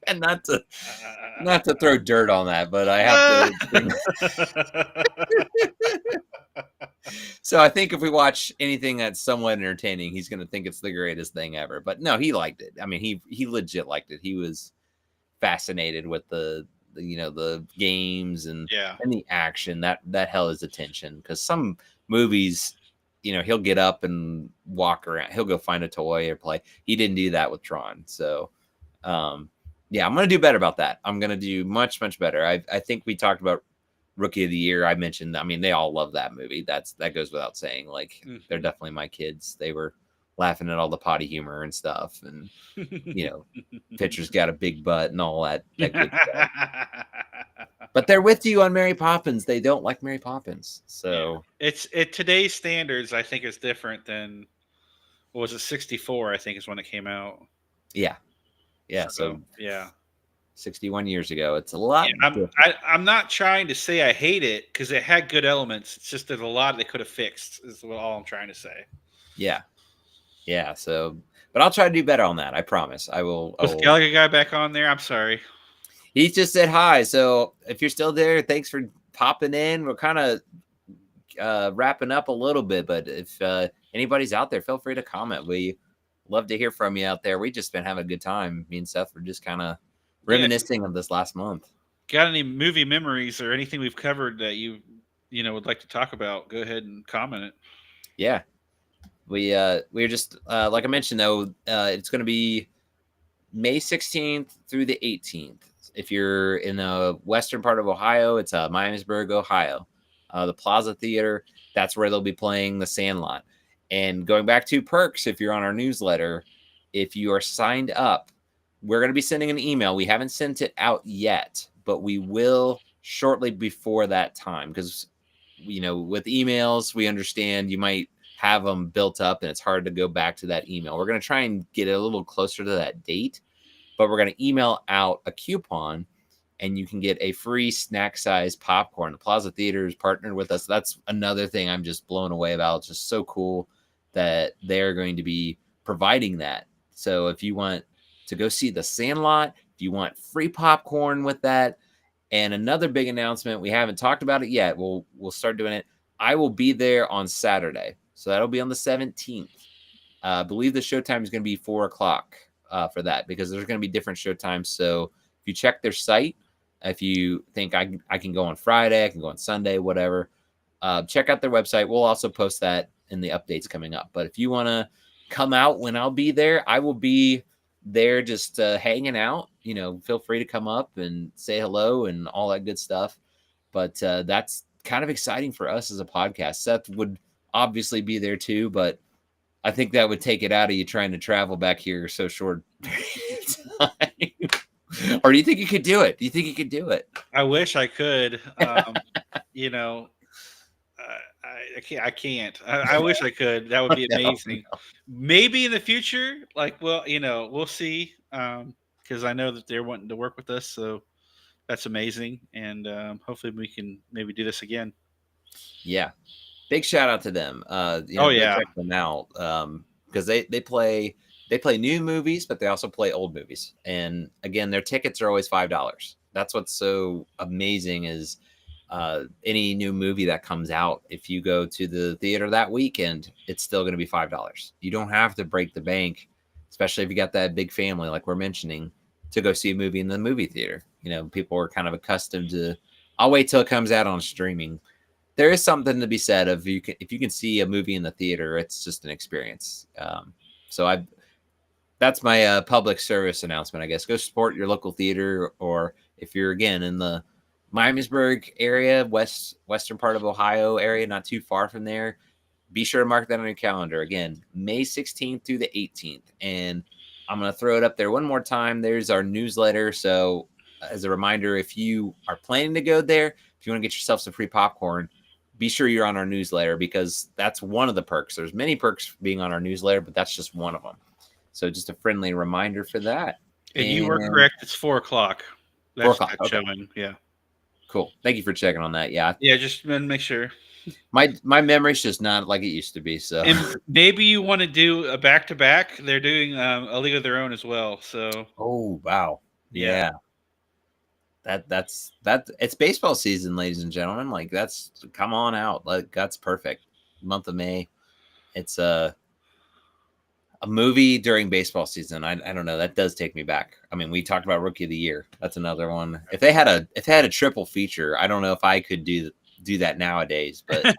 and not to throw dirt on that, but I have to. So I think if we watch anything that's somewhat entertaining, he's going to think it's the greatest thing ever. But no, he liked it. I mean, he legit liked it. He was fascinated with the games and Yeah. the action that held his attention because some movies, he'll get up and walk around, he'll go find a toy or play. He didn't do that with Tron. So um yeah, I'm gonna do better about that. I'm gonna do much better. I think we talked about Rookie of the Year. I mentioned, I mean, they all love that movie. That goes without saying. Like, they're Mhm. definitely my kids. They were laughing at all the potty humor and stuff, and Pitcher's got a big butt and all that good stuff. But they're with you on Mary Poppins. They don't like Mary Poppins. Yeah. So Today's standards, I think, is different than what was it, 64, I think is when it came out. yeah. Yeah. So So yeah. 61 years ago. It's a Yeah, lot different. I'm not trying to say I hate it because it had good elements. It's just there's a lot they could have fixed. Is all I'm trying to say. Yeah. Yeah. So but I'll try to do better on that. I promise. I Was will. Gallagher guy back on there? I'm sorry. He just said hi. So if you're still there, thanks for popping in. We're kind of wrapping up a little bit, but if anybody's out there, feel free to comment. We love to hear from you out there. We just been having a good time. Me and Seth were just kind of Yeah. If you reminiscing of this last month. got any movie memories or anything we've covered that would like to talk about, go ahead and comment it. Yeah, we're just like I mentioned though, it's going to be May 16th through the 18th. If you're in the western part of Ohio, it's Miamisburg, Ohio. The Plaza Theater, that's where they'll be playing The Sandlot. And going back to perks, if you're on our newsletter, if you are signed up, we're going to be sending an email. We haven't sent it out yet, but we will shortly before that time because, with emails, we understand you might have them built up and it's hard to go back to that email. We're going to try and get it a little closer to that date, but we're going to email out a coupon and you can get a free snack size popcorn. The Plaza Theater is partnered with us. That's another thing I'm just blown away about. It's just so cool that they're going to be providing that. So if you want to go see The Sandlot, if you want free popcorn with that, and another big announcement, we haven't talked about it yet. We'll start doing it. I will be there on Saturday, so that'll be on the 17th. I believe the showtime is going to be 4 o'clock for that because there's going to be different showtimes. So if you check their site, if you think I can go on Friday, I can go on Sunday, whatever, check out their website. We'll also post that in the updates coming up. But if you want to come out when I'll be there, I will be there just hanging out. Feel free to come up and say hello and all that good stuff. But that's kind of exciting for us as a podcast. Seth would obviously be there too, but I think that would take it out of you trying to travel back here so short time. Or do you think you could do it? Do you think you could do it? I wish I could. You know, I can't. I can't. I wish I could. That would be amazing. Maybe in the future, like, well, we'll see. Because I know that they're wanting to work with us, so that's amazing. And hopefully, we can maybe do this again. Yeah, big shout out to them. Oh Go yeah, check them out because they play new movies, but they also play old movies. And again, their tickets are always $5. That's what's so amazing is any new movie that comes out. If you go to the theater that weekend, it's still going to be $5. You don't have to break the bank, especially if you got that big family like we're mentioning, to go see a movie in the movie theater. People are kind of accustomed to, I'll wait till it comes out on streaming. There is something to be said of if you can see a movie in the theater, it's just an experience. So that's my public service announcement, I guess. Go support your local theater, or if you're again in the Miamisburg area, western part of Ohio area, not too far from there, be sure to mark that on your calendar. Again, May 16th through the 18th. And I'm going to throw it up there one more time. There's our newsletter. So as a reminder, if you are planning to go there, if you want to get yourself some free popcorn, be sure you're on our newsletter, because that's one of the perks. There's many perks being on our newsletter, but that's just one of them. So just a friendly reminder for that. and you were correct. It's 4:00. That's 4:00. Okay. showing. Yeah. Cool. Thank you for checking on that. Yeah. Yeah. Just make sure. My memory's just not like it used to be. So And maybe you want to do a back-to-back. They're doing a league of their own as well. So. Oh wow. Yeah. That's it's baseball season, ladies and gentlemen. Like come on out. Like that's perfect. Month of May. It's a movie during baseball season. I don't know. That does take me back. I mean, we talked about Rookie of the Year. That's another one. If they had a triple feature, I don't know if I could do that nowadays, but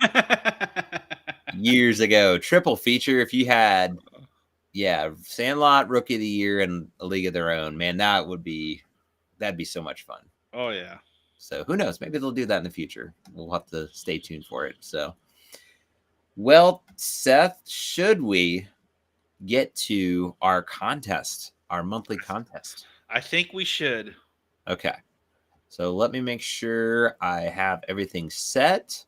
years ago, triple feature, if you had Sandlot, Rookie of the Year, and a League of Their Own, man, that'd be so much fun. Oh yeah. So who knows? Maybe they'll do that in the future. We'll have to stay tuned for it. So, well, Seth, should we get to our contest, our monthly contest? I think we should. Okay. So let me make sure I have everything set,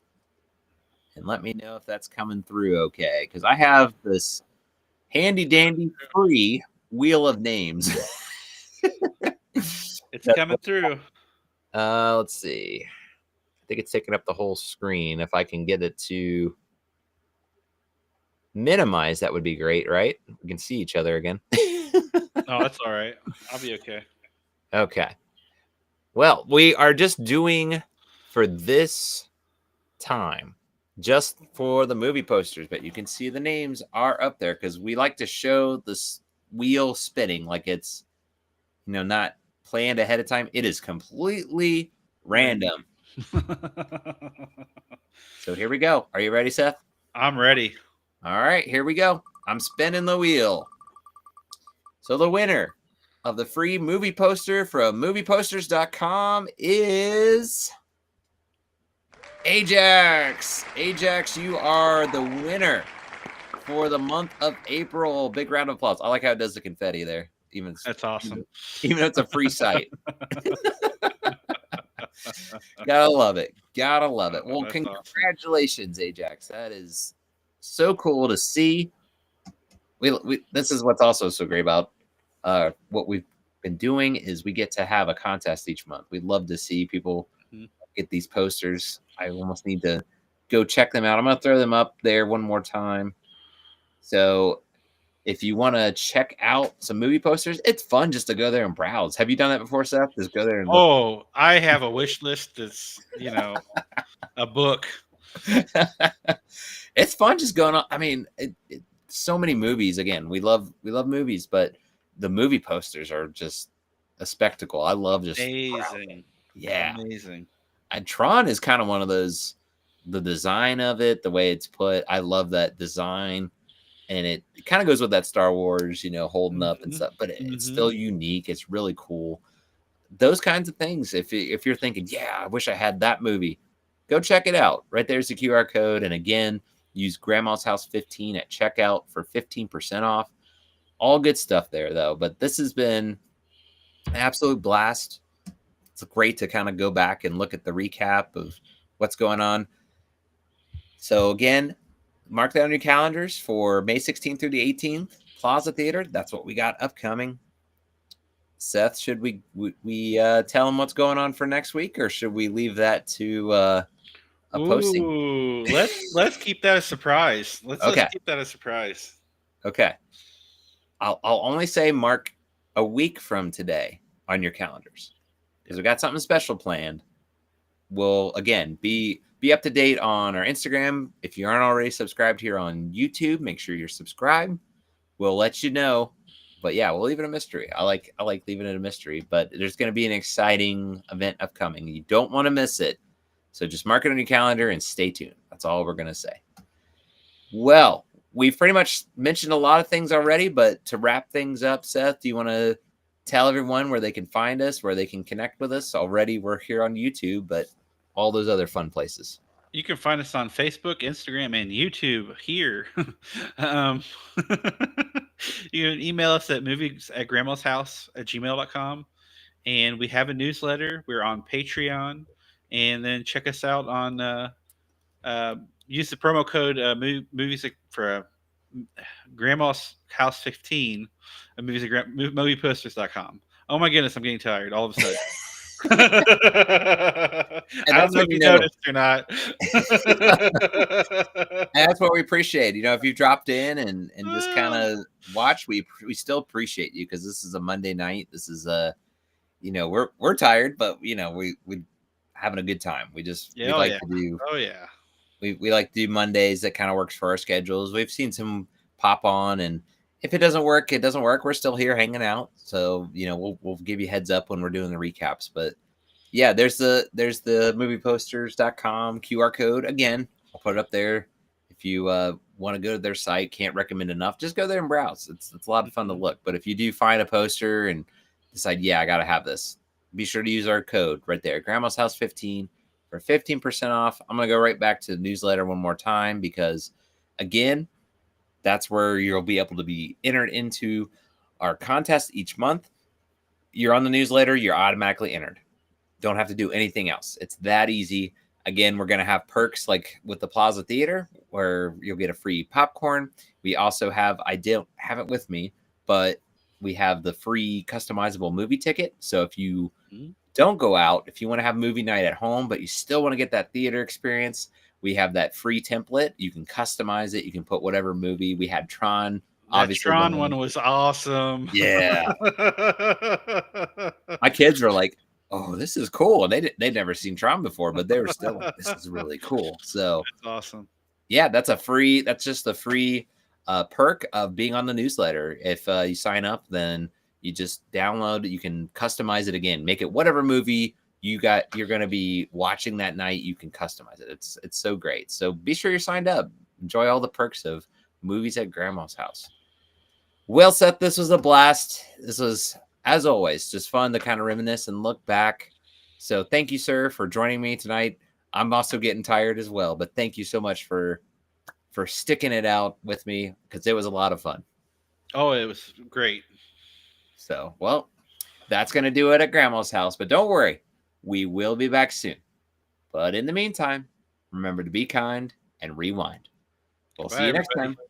and let me know if that's coming through okay, because I have this handy dandy free wheel of names. It's coming through. Let's see. I think it's taking up the whole screen. If I can get it to minimize, that would be great, right? We can see each other again. Oh, that's all right. I'll be okay. Okay. Well, we are just doing for this time, just for the movie posters, but you can see the names are up there because we like to show this wheel spinning like it's, not planned ahead of time. It is completely random. So here we go. Are you ready, Seth? I'm ready. All right, here we go. I'm spinning the wheel. So the winner of the free movie poster from movieposters.com is Ajax. Ajax, you are the winner for the month of April. Big round of applause. I like how it does the confetti there. That's awesome. Even though it's a free site. Gotta love it. Gotta love it. Well, congratulations, awesome. Ajax. That is so cool to see. We this is what's also so great about what we've been doing is we get to have a contest each month. We'd love to see people get these posters. I almost need to go check them out. I'm going to throw them up there one more time. So if you want to check out some movie posters, it's fun just to go there and browse. Have you done that before, Seth? Just go there and look. I have a wish list that's, a book. It's fun just going on. I mean, so many movies. Again, we love movies, but the movie posters are just a spectacle. I love just amazing. Yeah, amazing. And Tron is kind of one of those. The design of it, the way it's put, I love that design. and it kind of goes with that Star Wars, holding up and Mhm. stuff, but it's still Mhm. unique. It's really cool. Those kinds of things. If you're thinking, yeah, I wish I had that movie, go check it out. Right there's the QR code, and again, use Grandma's House 15 at checkout for 15% off. All good stuff there, though. But this has been an absolute blast. It's great to kind of go back and look at the recap of what's going on. So again, mark that on your calendars for May 16th through the 18th, Plaza Theater. That's what we got upcoming. Seth, should we tell them what's going on for next week, or should we leave that to a posting? Ooh, let's keep that a surprise. Let's Okay, keep that a surprise. okay. I'll only say mark a week from today on your calendars because we got something special planned. We'll again be up to date on our Instagram. If you aren't already subscribed here on YouTube, make sure you're subscribed. We'll let you know. But yeah, we'll leave it a mystery. I like leaving it a mystery, but there's going to be an exciting event upcoming. You don't want to miss it. So just mark it on your calendar and stay tuned. That's all we're going to say. Well, we've pretty much mentioned a lot of things already, but to wrap things up, Seth, do you want to tell everyone where they can find us, where they can connect with us? Already we're here on YouTube, but all those other fun places. You can find us on Facebook, Instagram, and YouTube here. um, you can email us at movies at grandma's house at gmail.com. And we have a newsletter. We're on Patreon. And then check us out on, use the promo code movies for grandma's house 15 at movies at movieposters.com. Oh my goodness, I'm getting tired all of a sudden. I And don't that's know when if you you know. noticed or not. And that's what we appreciate. If you dropped in and just kind of watch, we still appreciate you because this is a Monday night. This is we're tired, but we having a good time. Yeah, we oh like yeah, to do oh yeah. we like to do Mondays. That kind of works for our schedules. We've seen some pop on, and if it doesn't work, it doesn't work. We're still here hanging out. So we'll give you heads up when we're doing the recaps. But yeah, there's the movieposters.com QR code. Again, I'll put it up there. If you want to go to their site, can't recommend enough. Just go there and browse. It's a lot of fun to Mhm. look. But if you do find a poster and decide, yeah, I gotta have this, be sure to use our code right there, Grandma's House 15 for 15% off. I'm gonna go right back to the newsletter one more time because again, that's where you'll be able to be entered into our contest each month. You're on the newsletter, you're automatically entered. Don't have to do anything else. It's that easy. Again, we're going to have perks like with the Plaza Theater where you'll get a free popcorn. We also have, I don't have it with me, but we have the free customizable movie ticket. So if you Mhm. don't go out, if you want to have movie night at home, but you still want to get that theater experience, we have that free template. You can customize it. You can put whatever movie. We had Tron, That obviously the Tron one. one was awesome. Yeah. My kids were like, "Oh, this is cool." And they'd never seen Tron before, but they were still like, "This is really cool." So That's awesome. yeah, that's just a free perk of being on the newsletter. If you sign up, then you just download. You can customize it again, make it whatever movie you're going to be watching that night. You can customize it. It's so great. So be sure you're signed up. Enjoy all the perks of movies at Grandma's house. Well, Seth, this was a blast. This was, as always, just fun to kind of reminisce and look back. So thank you, sir, for joining me tonight. I'm also getting tired as well, but thank you so much for sticking it out with me because it was a lot of fun. Oh, it was great. So, well, that's going to do it at Grandma's house. But don't worry, we will be back soon. But in the meantime, remember to be kind and rewind. We'll see Goodbye, you next everybody. time.